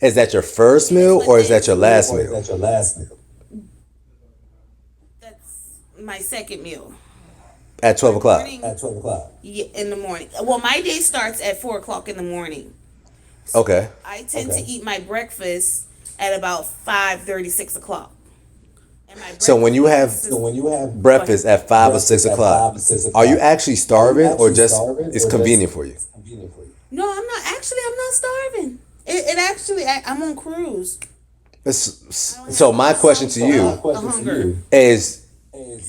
Speaker 1: Is that your first
Speaker 9: And it's
Speaker 1: meal or is
Speaker 9: within
Speaker 1: that your last meal?
Speaker 9: that's my second meal.
Speaker 1: At 12 o'clock?
Speaker 9: Morning, yeah, in the morning. Well, my day starts at 4 o'clock in the morning.
Speaker 1: Okay.
Speaker 9: I tend to eat my breakfast at about 5:30, 6 o'clock. And my
Speaker 1: So when you have breakfast at 5 or 6 o'clock, are you actually starving or just it's convenient for you?
Speaker 9: No, I'm not. Actually, I'm not starving. It actually, I'm on cruise.
Speaker 1: So my question to you
Speaker 9: Hunger.
Speaker 1: is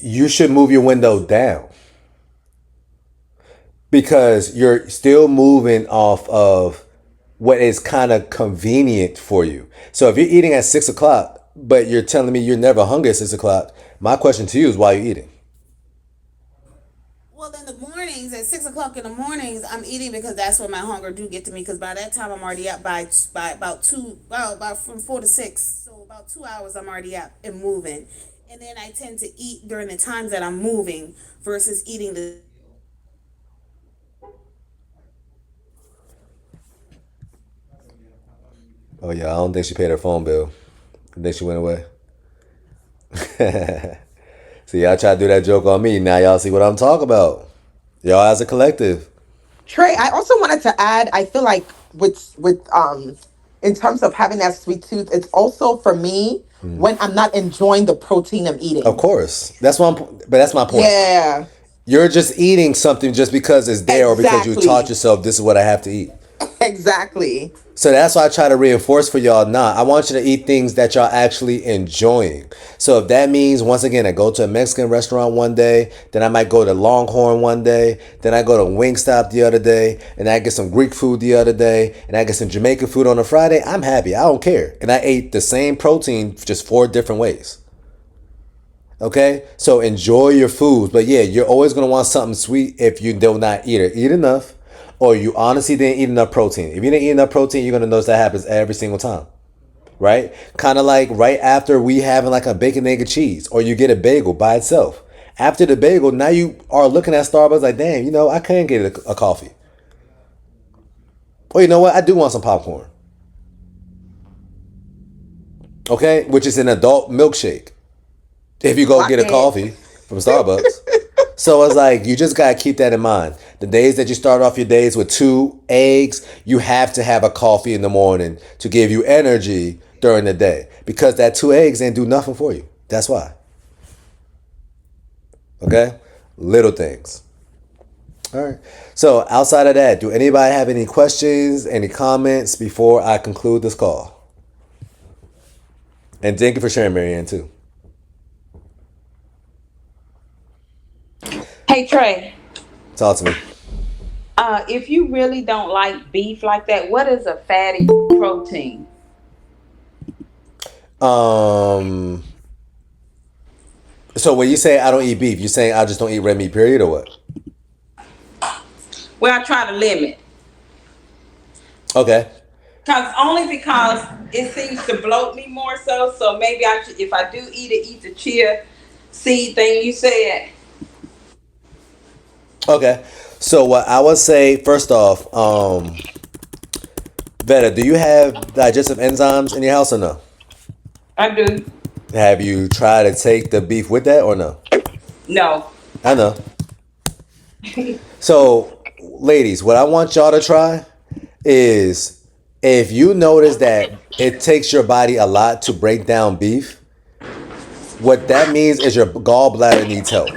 Speaker 1: you should move your window down because you're still moving off of what is kind of convenient for you. So if you're eating at 6 o'clock, but you're telling me you're never hungry at 6 o'clock, my question to you is why are you eating?
Speaker 9: Well, in the mornings, at 6 o'clock in the mornings, I'm eating because that's when my hunger do get to me. Because by that time, I'm already up by about two, well, about from 4 to 6. So about 2 hours, I'm already up and moving. And then I tend to eat during the times that I'm moving versus eating the.
Speaker 1: Oh yeah, I don't think she paid her phone bill. I think she went away. See, y'all try to do that joke on me. Now y'all see what I'm talking about. Y'all as a collective.
Speaker 6: Trey, I also wanted to add, I feel like with in terms of having that sweet tooth, it's also for me when I'm not enjoying the protein I'm
Speaker 1: Of
Speaker 6: eating.
Speaker 1: course. But that's my point.
Speaker 6: Yeah,
Speaker 1: You're just eating something just because it's there or because you taught
Speaker 6: exactly.
Speaker 1: yourself this is what I have to eat.
Speaker 6: Exactly.
Speaker 1: So that's why I try to reinforce for y'all. Nah, I want you to eat things that y'all actually enjoying. So if that means, once again, I go to a Mexican restaurant one day, then I might go to Longhorn one day, then I go to Wingstop the other day, and I get some Greek food the other day, and I get some Jamaican food on a Friday, I'm happy. I don't care. And I ate the same protein just 4 different ways. Okay? So enjoy your foods. But yeah, you're always going to want something sweet if you do not either eat enough or you honestly didn't eat enough protein. If you didn't eat enough protein, you're going to notice that happens every single time. Right? Kind of like right after we having like a bacon, egg, and cheese, or you get a bagel by itself. After the bagel, now you are looking at Starbucks like, damn, I can't get a coffee. Or you know what? I do want some popcorn. Okay? Which is an adult milkshake. If you go
Speaker 6: Clock
Speaker 1: get a
Speaker 6: it.
Speaker 1: coffee from Starbucks. So it's like, you just got to keep that in mind. The days that you start off your days with 2 eggs, you have to have a coffee in the morning to give you energy during the day. Because that 2 eggs ain't do nothing for you. That's why. Okay? Little things. All right. So outside of that, do anybody have any questions, any comments before I conclude this call? And thank you for sharing, Marianne, too.
Speaker 6: Hey Trey,
Speaker 1: Talk to me.
Speaker 6: if you really don't like beef like that, what is a fatty protein?
Speaker 1: Um, so when you say I don't eat beef, you saying I just don't eat red meat, period, or what?
Speaker 6: Well, I try to limit.
Speaker 1: Okay.
Speaker 6: Cause only because it seems to bloat me more so. So maybe if I do eat it, eat the chia seed thing you said.
Speaker 1: Okay. So what I would say first off, Veta, do you have digestive enzymes in your house or no?
Speaker 6: I do.
Speaker 1: Have you tried to take the beef with that or no?
Speaker 6: No.
Speaker 1: I know. So, ladies, what I want y'all to try is if you notice that it takes your body a lot to break down beef, what that means is your gallbladder needs help.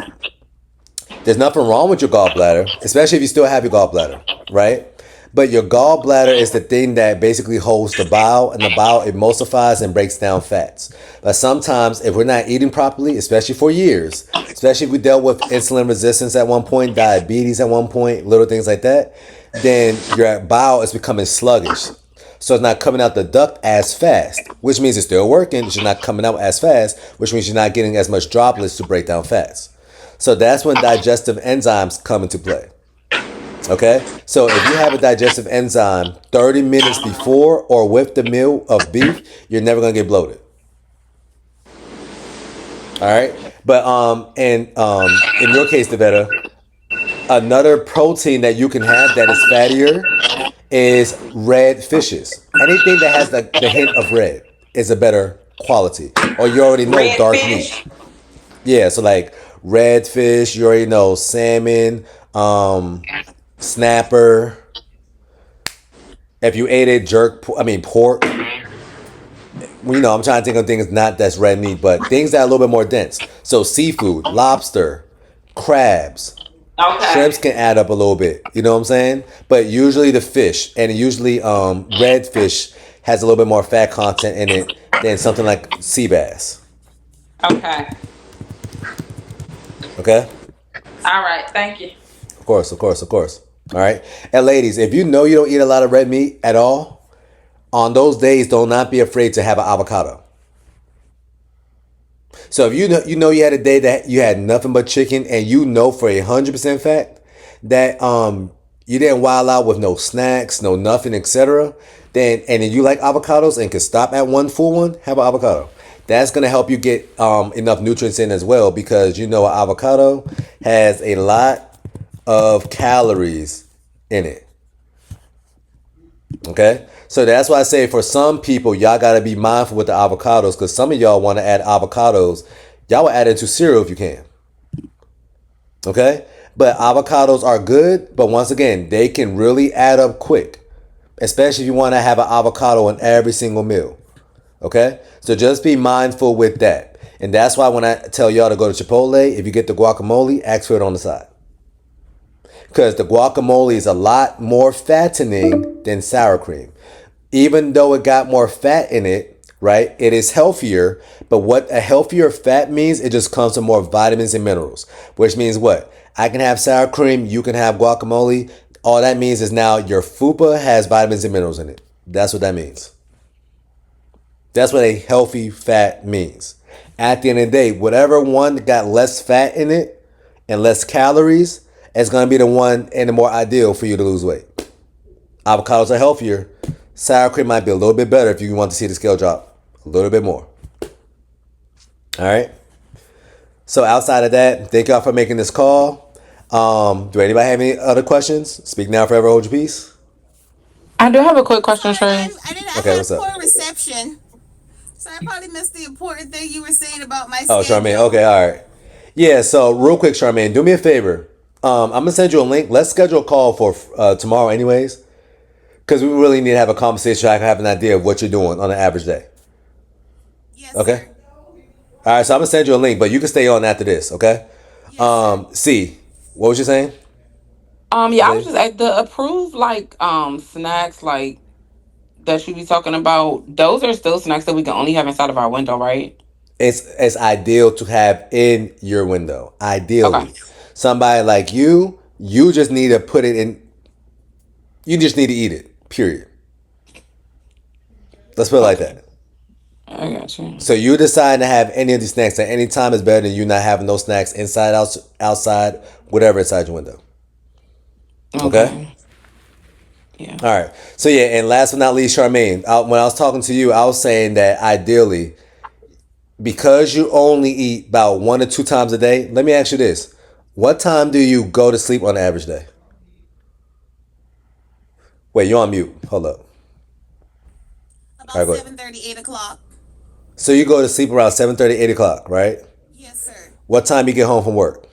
Speaker 1: There's nothing wrong with your gallbladder, especially if you still have your gallbladder, right? But your gallbladder is the thing that basically holds the bile, and the bile emulsifies and breaks down fats. But sometimes, if we're not eating properly, especially for years, especially if we dealt with insulin resistance at one point, diabetes at one point, little things like that, then your bile is becoming sluggish. So it's not coming out the duct as fast, which means it's still working. It's just not coming out as fast, which means you're not getting as much droplets to break down fats. So that's when digestive enzymes come into play. Okay? So if you have a digestive enzyme 30 minutes before or with the meal of beef, you're never going to get bloated. All right? But in your case, Devetta, another protein that you can have that is fattier is red fishes. Anything that has the hint of red is a better quality. Or you already know
Speaker 6: Red
Speaker 1: dark meat.
Speaker 6: fish.
Speaker 1: Yeah, so like red fish, you already know salmon, snapper. If you ate it, pork. Well, I'm trying to think of things not that's red meat, but things that are a little bit more dense. So seafood, lobster, crabs,
Speaker 6: Okay.
Speaker 1: shrimps can add up a little bit. You know what I'm saying? But usually the fish, and usually red fish has a little bit more fat content in it than something like sea bass.
Speaker 6: Okay.
Speaker 1: Okay?
Speaker 6: All right. Thank you.
Speaker 1: Of course, of course, of course. All right. And ladies, if you know you don't eat a lot of red meat at all, on those days, do not be afraid to have an avocado. So if you had a day that you had nothing but chicken, and you know for 100% fact that you didn't wild out with no snacks, no nothing, etc. Then you like avocados and can stop at one full one, have an avocado. That's gonna help you get enough nutrients in as well, because an avocado has a lot of calories in it. Okay? So that's why I say for some people, y'all got to be mindful with the avocados, because some of y'all want to add avocados. Y'all will add it to cereal if you can. Okay? But avocados are good, but once again, they can really add up quick, especially if you want to have an avocado in every single meal. Okay? So just be mindful with that. And that's why when I tell y'all to go to Chipotle, if you get the guacamole, ask for it on the side. Because the guacamole is a lot more fattening than sour cream. Even though it got more fat in it, right? It is healthier, but what a healthier fat means, it just comes with more vitamins and minerals, which means what? I can have sour cream, you can have guacamole. All that means is now your fupa has vitamins and minerals in it. That's what that means. That's what a healthy fat means. At the end of the day, whatever one got less fat in it and less calories is going to be the one and the more ideal for you to lose weight. Avocados are healthier. Sour cream might be a little bit better if you want to see the scale drop a little bit more. All right. So outside of that, thank y'all for making this call. Do anybody have any other questions? Speak now, forever hold your peace.
Speaker 2: I do have a quick question, Trey.
Speaker 9: I
Speaker 1: Okay,
Speaker 9: had
Speaker 1: what's up?
Speaker 9: poor reception, so I probably missed the important thing you were saying about my
Speaker 1: Oh, Charmaine.
Speaker 9: schedule.
Speaker 1: Okay, all right. Yeah. So real quick, Charmaine, do me a favor. I'm gonna send you a link. Let's schedule a call for tomorrow, anyways, because we really need to have a conversation. So I can have an idea of what you're doing on an average day.
Speaker 9: Yes,
Speaker 1: Okay.
Speaker 9: sir.
Speaker 1: All right. So I'm gonna send you a link, but you can stay on after this. Okay.
Speaker 9: Yes, sir.
Speaker 1: C. What was you saying?
Speaker 2: Yeah, I was
Speaker 1: Lady?
Speaker 2: just at the approved like snacks like that you be talking about, those are still snacks that we can only have inside of our window, right?
Speaker 1: It's ideal to have in your window.
Speaker 2: Okay.
Speaker 1: Ideally, somebody like you just need to put it in. You just need to eat it. Period. Let's put it like
Speaker 2: Okay.
Speaker 1: that.
Speaker 2: I got you.
Speaker 1: So you decide to have any of these snacks at any time is better than you not having those snacks inside, outside, whatever inside your window. Okay.
Speaker 2: Okay. Yeah.
Speaker 1: All right. So yeah, and last but not least, Charmaine. When I was talking to you, I was saying that ideally, because you only eat about 1 to 2 times a day. Let me ask you this: what time do you go to sleep on an average day? Wait, you're on mute. Hold up. All
Speaker 9: About
Speaker 1: right, go ahead.
Speaker 9: 7:30, 8 o'clock.
Speaker 1: So you go to sleep around 7:30, 8 o'clock, right?
Speaker 9: Yes, sir.
Speaker 1: What time you get home from work?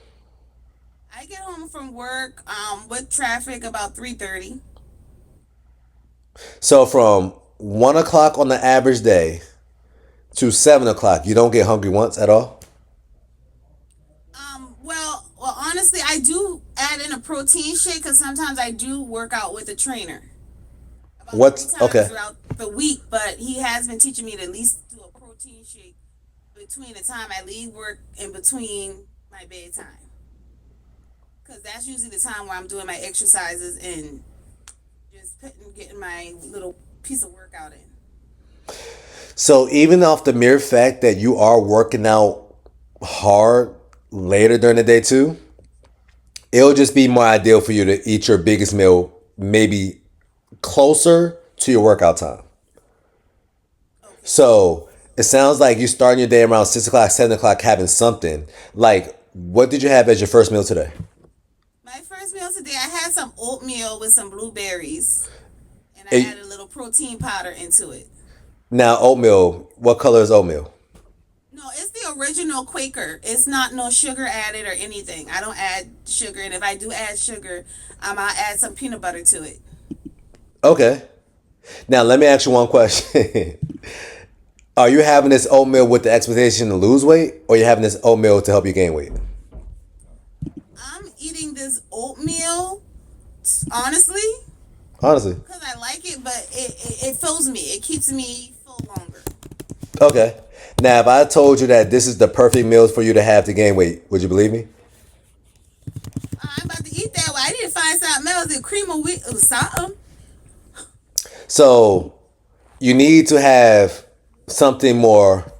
Speaker 9: I get home from work with traffic about 3:30.
Speaker 1: So from 1 o'clock on the average day to 7 o'clock, you don't get hungry once at all.
Speaker 9: Well, honestly, I do add in a protein shake because sometimes I do work out with a trainer about three
Speaker 1: What's
Speaker 9: times
Speaker 1: okay?
Speaker 9: throughout the week. But he has been teaching me to at least do a protein shake between the time I leave work and between my bedtime, because that's usually the time where I'm doing my exercises and just getting my little piece of workout in.
Speaker 1: So even off the mere fact that you are working out hard later during the day too, it'll just be more ideal for you to eat your biggest meal maybe closer to your workout time.
Speaker 9: Okay.
Speaker 1: So it sounds like you starting your day around 6 o'clock, 7 o'clock, having something. Like, what did you have as your first meal today?
Speaker 9: My first meal today, I had some oatmeal with some blueberries, and I
Speaker 1: It,
Speaker 9: added a little protein powder into it.
Speaker 1: now, oatmeal. What color is oatmeal?
Speaker 9: No, it's the original Quaker. It's not no sugar added or anything. I don't add sugar, and if I do add sugar, I'll add some peanut butter to it.
Speaker 1: Okay. Now, let me ask you one question. Are you having this oatmeal with the expectation to lose weight, or are you having this oatmeal to help you gain weight?
Speaker 9: I'm eating this oatmeal, honestly,
Speaker 1: Honestly.
Speaker 9: because I like it, but it fills me. It keeps me full longer.
Speaker 1: Okay. Now, if I told you that this is the perfect meal for you to have to gain weight, would you believe me?
Speaker 9: I'm about to eat that. Well, I need to find something else. The cream of wheat or something.
Speaker 1: So, you need to have something more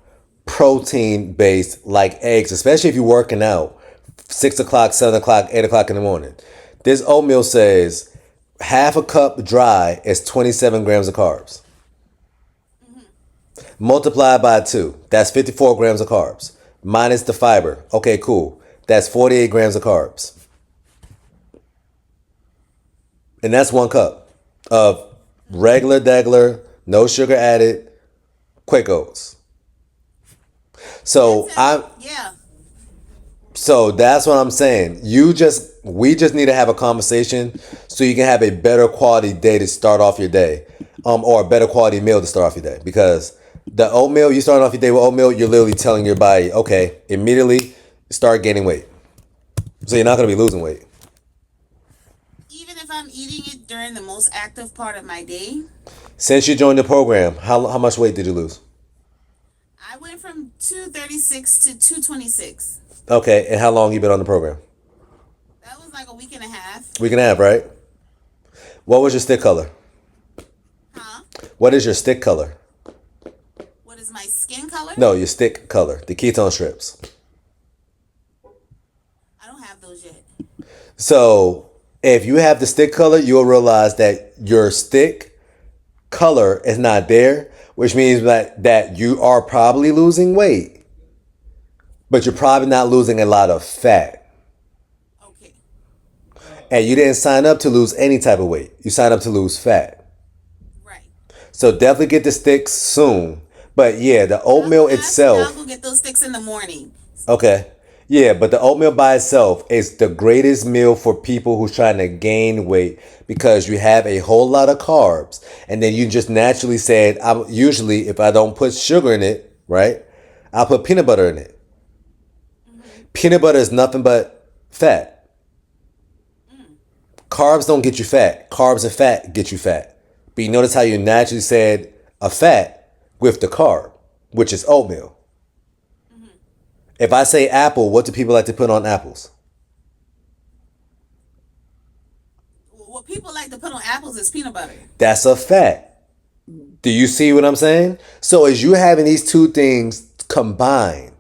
Speaker 1: protein based, like eggs, especially if you're working out 6 o'clock, 7 o'clock, 8 o'clock in the morning. This oatmeal says half a cup dry is 27 grams of carbs. Multiplied by 2, that's 54 grams of carbs. Minus the fiber. Okay, cool. That's 48 grams of carbs. And that's 1 cup of regular degler, no sugar added, quick oats. So
Speaker 9: That's it.
Speaker 1: I
Speaker 9: Yeah.
Speaker 1: so that's what I'm saying. We just need to have a conversation so you can have a better quality day to start off your day. Or a better quality meal to start off your day. Because the oatmeal, you start off your day with oatmeal, you're literally telling your body, okay, immediately start gaining weight. So you're not gonna be losing weight.
Speaker 9: Even if I'm eating it during the most active part of my day,
Speaker 1: Since you joined the program, how much weight did you lose?
Speaker 9: I went from 236 to 226.
Speaker 1: Okay, and how long you been on the program?
Speaker 9: That was like a week and a half.
Speaker 1: Week and a half, right? What was your stick color?
Speaker 9: Huh?
Speaker 1: What is your stick color?
Speaker 9: What is my skin color?
Speaker 1: No, your stick color, the ketone strips.
Speaker 9: I don't have those yet.
Speaker 1: So if you have the stick color, you'll realize that your stick color is not there, which means that you are probably losing weight, but you're probably not losing a lot of fat.
Speaker 9: Okay.
Speaker 1: And you didn't sign up to lose any type of weight. You signed up to lose fat.
Speaker 9: Right.
Speaker 1: So definitely get the sticks soon. But yeah, the
Speaker 9: I'll
Speaker 1: oatmeal
Speaker 9: go I'll
Speaker 1: itself.
Speaker 9: go get those sticks in the morning.
Speaker 1: Okay. Yeah, but the oatmeal by itself is the greatest meal for people who's trying to gain weight because you have a whole lot of carbs. And then you just naturally said, I'm usually, if I don't put sugar in it, right, I'll put peanut butter in it.
Speaker 9: Mm-hmm.
Speaker 1: Peanut butter is nothing but fat. Carbs don't get you fat. Carbs and fat get you fat. But you notice how you naturally said a fat with the carb, which is oatmeal. If I say apple, what do people like to put on apples?
Speaker 9: What people like to put on apples is peanut butter.
Speaker 1: That's a fat. Do you see what I'm saying? So as you having these two things combined,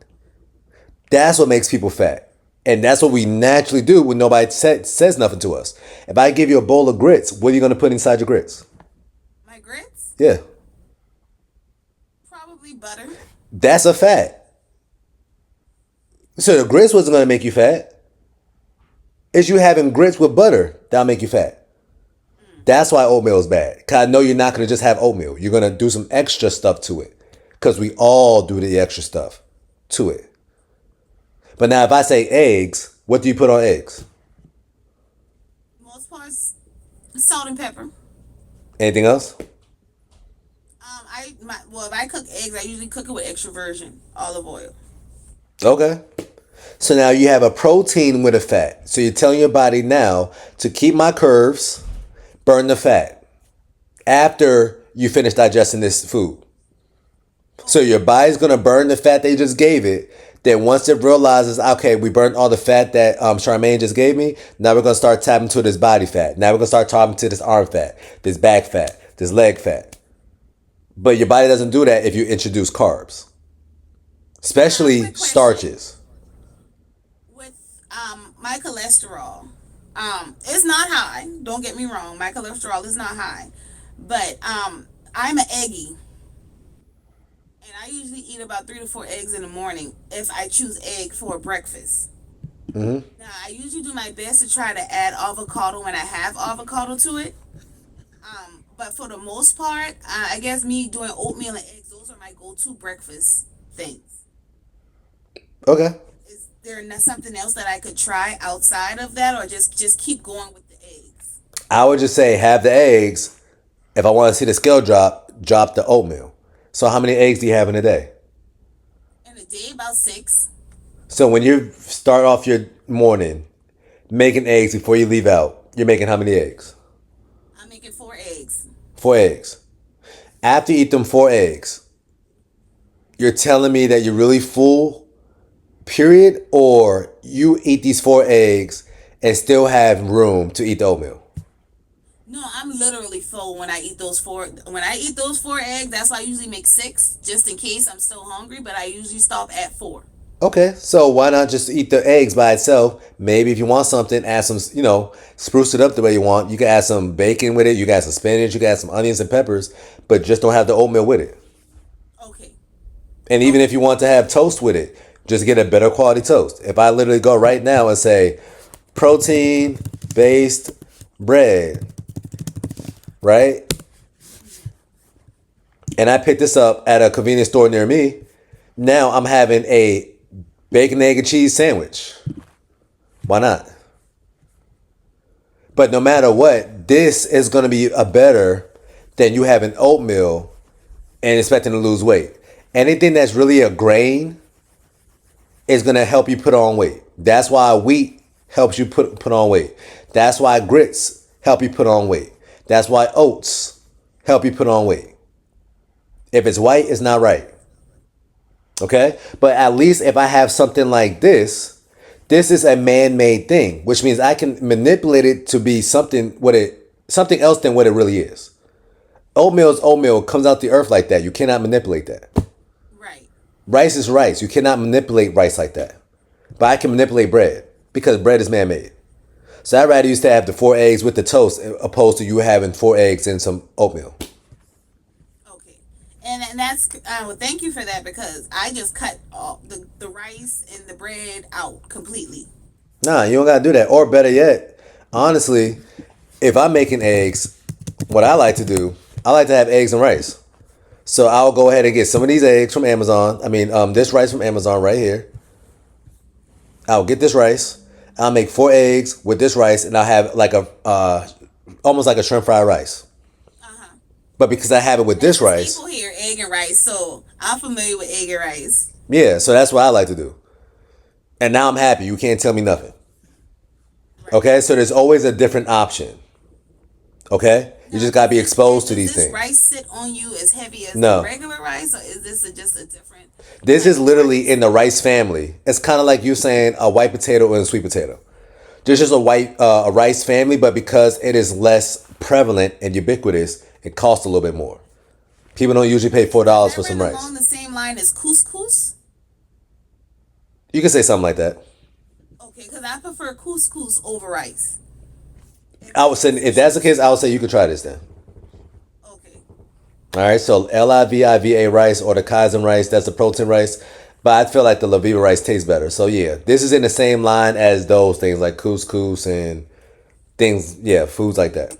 Speaker 1: that's what makes people fat. And that's what we naturally do when nobody says nothing to us. If I give you a bowl of grits, what are you going to put inside your grits?
Speaker 9: My grits?
Speaker 1: Yeah.
Speaker 9: Probably butter.
Speaker 1: That's a fat. So the grits wasn't going to make you fat. It's you having grits with butter that'll make you fat. That's why oatmeal is bad. Because I know you're not going to just have oatmeal. You're going to do some extra stuff to it. Because we all do the extra stuff to it. But now if I say eggs, what do you put on eggs?
Speaker 9: Most parts, salt and pepper.
Speaker 1: Anything else?
Speaker 9: If I cook eggs, I usually cook it with extra virgin olive oil.
Speaker 1: Okay. So now you have a protein with a fat. So you're telling your body now to keep my curves, burn the fat after you finish digesting this food. So your body's going to burn the fat they just gave it. Then once it realizes, okay, we burned all the fat that Charmaine just gave me, now we're going to start tapping to this body fat. Now we're going to start tapping to this arm fat, this back fat, this leg fat. But your body doesn't do that if you introduce carbs, especially starches.
Speaker 9: With my cholesterol, it's not high. Don't get me wrong. My cholesterol is not high. But I'm an eggie. And I usually eat about 3 to 4 eggs in the morning if I choose egg for breakfast. Now, I usually do my best to try to add avocado when I have avocado to it. But for the most part, I guess me doing oatmeal and eggs, those are my go-to breakfast things.
Speaker 1: Okay.
Speaker 9: Is there something else that I could try outside of that, or just keep going with the eggs?
Speaker 1: I would just say have the eggs. If I want to see the scale drop the oatmeal. So how many eggs do you have in a day?
Speaker 9: In a day, about 6.
Speaker 1: So when you start off your morning making eggs before you leave out, you're making how many eggs?
Speaker 9: I'm making 4 eggs.
Speaker 1: 4 eggs. After you eat them 4 eggs, you're telling me that you're really full, period, or you eat these 4 eggs and still have room to eat the oatmeal?
Speaker 9: No, I'm literally full when I eat those 4. When I eat those 4 eggs, that's why I usually make 6, just in case I'm still hungry. But I usually stop at 4.
Speaker 1: Okay, so why not just eat the eggs by itself? Maybe if you want something, add some, spruce it up the way you want. You can add some bacon with it. You can add some spinach. You can add some onions and peppers, but just don't have the oatmeal with it.
Speaker 9: Okay.
Speaker 1: And even if you want to have toast with it, just get a better quality toast. If I literally go right now and say protein-based bread, right? And I pick this up at a convenience store near me. Now I'm having a bacon, egg, and cheese sandwich. Why not? But no matter what, this is going to be a better than you having oatmeal and expecting to lose weight. Anything that's really a grain is going to help you put on weight. That's why wheat helps you put on weight. That's why grits help you put on weight. That's why oats help you put on weight. If it's white, it's not right. Okay? But at least if I have something like this is a man-made thing, which means I can manipulate it to be something else than what it really is. Oatmeal is oatmeal. It comes out the earth like that. You cannot manipulate that.
Speaker 9: Right.
Speaker 1: Rice is rice. You cannot manipulate rice like that. But I can manipulate bread because bread is man-made. So I'd rather used to have the 4 eggs with the toast opposed to you having 4 eggs and some oatmeal.
Speaker 9: Okay. And that's well, thank you for that, because I just cut all the rice and the bread out completely.
Speaker 1: Nah, you don't gotta do that. Or better yet, honestly, if I'm making eggs, what I like to do, I like to have eggs and rice. So I'll go ahead and get some of these eggs from Amazon. This rice from Amazon right here. I'll get this rice. I'll make 4 eggs with this rice, and I'll have like almost like a shrimp fried rice. But because I have it with this rice,
Speaker 9: People here, egg and rice, so I'm familiar with egg and rice.
Speaker 1: yeah. So that's what I like to do. And now I'm happy. You can't tell me nothing.
Speaker 9: Right.
Speaker 1: Okay, so there's always a different option. Okay, You just gotta be exposed to these
Speaker 9: Does this
Speaker 1: things.
Speaker 9: rice sit on you as heavy as the
Speaker 1: No.
Speaker 9: regular rice, or is this just a different?
Speaker 1: This
Speaker 9: type
Speaker 1: is
Speaker 9: of
Speaker 1: literally
Speaker 9: rice?
Speaker 1: in the rice family. It's kind of like you saying a white potato and a sweet potato. There's just a rice family, but because it is less prevalent and ubiquitous, it costs a little bit more. People don't usually pay $4 for
Speaker 9: Is that
Speaker 1: some
Speaker 9: really
Speaker 1: rice.
Speaker 9: along the same line as couscous?
Speaker 1: You can say something like that.
Speaker 9: Okay, because I prefer couscous over rice.
Speaker 1: I would say if that's the case, I would say you could try this then.
Speaker 9: Okay.
Speaker 1: All right, so Liviva rice or the Kaizen rice, that's the protein rice. But I feel like the Laviva rice tastes better. So yeah, this is in the same line as those things like couscous and things, yeah, foods like that.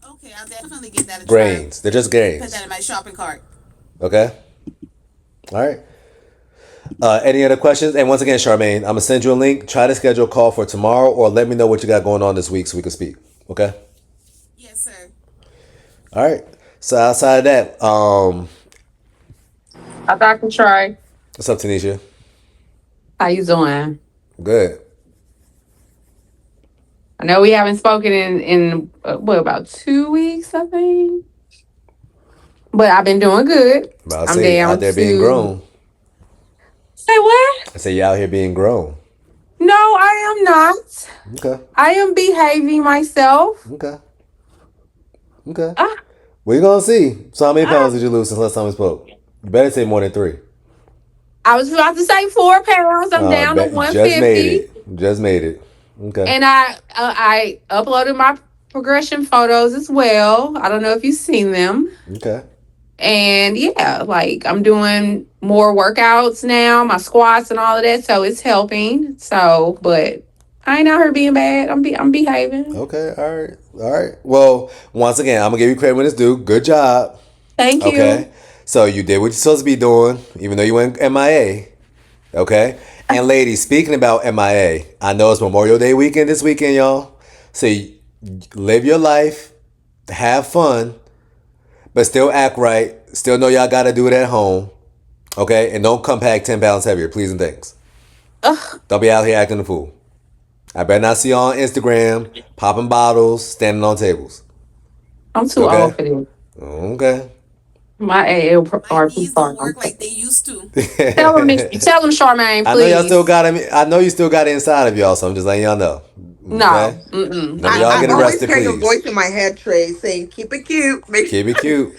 Speaker 9: Okay, I'll definitely give that a try.
Speaker 1: Grains. They're just
Speaker 9: Put
Speaker 1: grains.
Speaker 9: that in my shopping cart.
Speaker 1: Okay? All right. Any other questions? And once again, Charmaine, I'm going to send you a link. Try to schedule a call for tomorrow or let me know what you got going on this week so we can speak. Okay?
Speaker 9: Yes, sir.
Speaker 1: All right. So outside of that,
Speaker 2: Dr. Trey,
Speaker 1: what's up, Tanisha?
Speaker 2: how you doing?
Speaker 1: Good.
Speaker 2: I know we haven't spoken in what, about 2 weeks, I think. But I've been doing good.
Speaker 1: But I'll
Speaker 2: I'm
Speaker 1: say
Speaker 2: down
Speaker 1: out there being
Speaker 2: to
Speaker 1: grown.
Speaker 2: say what?
Speaker 1: I say you out here being grown.
Speaker 2: No, I am not.
Speaker 1: Okay.
Speaker 2: I am behaving myself.
Speaker 1: Okay. Okay.
Speaker 2: Ah,
Speaker 1: We're going to see. So how many
Speaker 2: ah.
Speaker 1: pounds did you lose since last time we spoke? You better say more than 3.
Speaker 2: I was about to say 4 pounds. I'm down to
Speaker 1: Just made
Speaker 2: 150.
Speaker 1: it. Just made it. Okay.
Speaker 2: And I uploaded my progression photos as well. I don't know if you've seen them.
Speaker 1: Okay.
Speaker 2: And yeah, like I'm doing more workouts now, my squats and all of that, so it's helping. So, but I ain't out here being bad. I'm behaving.
Speaker 1: Okay. All right. All right. Well, once again, I'm going to give you credit when it's due. Good job.
Speaker 2: Thank you.
Speaker 1: Okay. So you did what you're supposed to be doing, even though you went MIA. Okay. And ladies, speaking about MIA, I know it's Memorial Day weekend this weekend, y'all. So live your life, have fun, but still act right. Still know y'all got to do it at home. Okay. And don't come back 10 pounds heavier, please and thanks.
Speaker 2: Ugh,
Speaker 1: Don't be out here acting a fool. I better not see you on Instagram popping bottles, standing on tables.
Speaker 2: I'm too
Speaker 1: Okay.
Speaker 2: old for this.
Speaker 1: Okay.
Speaker 2: My
Speaker 9: My
Speaker 2: AL
Speaker 9: knees don't work like they used to.
Speaker 2: Tell them, Charmaine, please.
Speaker 1: I know y'all still got him. I know you still got it inside of y'all, so I'm just letting y'all know.
Speaker 2: No.
Speaker 1: Okay?
Speaker 2: Mm-mm.
Speaker 1: None of y'all
Speaker 10: I
Speaker 1: get
Speaker 10: always
Speaker 1: arrested,
Speaker 10: hear your
Speaker 1: please.
Speaker 10: voice in my head, Trey, saying, keep it cute. Make
Speaker 1: Keep it cute.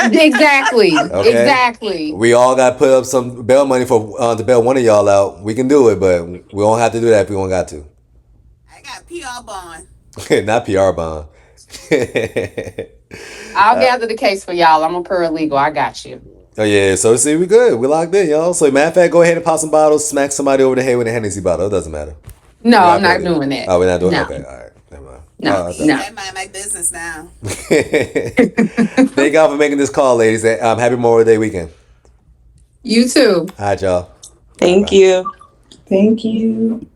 Speaker 2: Exactly.
Speaker 1: Okay.
Speaker 2: Exactly.
Speaker 1: We all got to put up some bail money for to bail one of y'all out. We can do it, but we don't have to do that if we don't got to.
Speaker 9: I got PR bond.
Speaker 1: Not PR bond.
Speaker 2: I'll gather the case for y'all. I'm a paralegal. I got you.
Speaker 1: Oh yeah, so see, we good. We locked in, y'all. So matter of fact, go ahead and pop some bottles, smack somebody over the head with a Hennessy bottle. It doesn't matter.
Speaker 2: No,
Speaker 1: We
Speaker 2: I'm
Speaker 1: got
Speaker 2: not
Speaker 1: plenty.
Speaker 2: doing that.
Speaker 1: Oh, we're not doing.
Speaker 2: No.
Speaker 1: Okay, all right, never mind.
Speaker 2: No,
Speaker 1: I thought-
Speaker 2: no.
Speaker 9: I mind my business now.
Speaker 1: Thank y'all for making this call, ladies. Happy Memorial Day weekend.
Speaker 2: You too.
Speaker 1: All right, y'all.
Speaker 6: Thank
Speaker 1: Bye-bye.
Speaker 6: you.
Speaker 8: Thank you.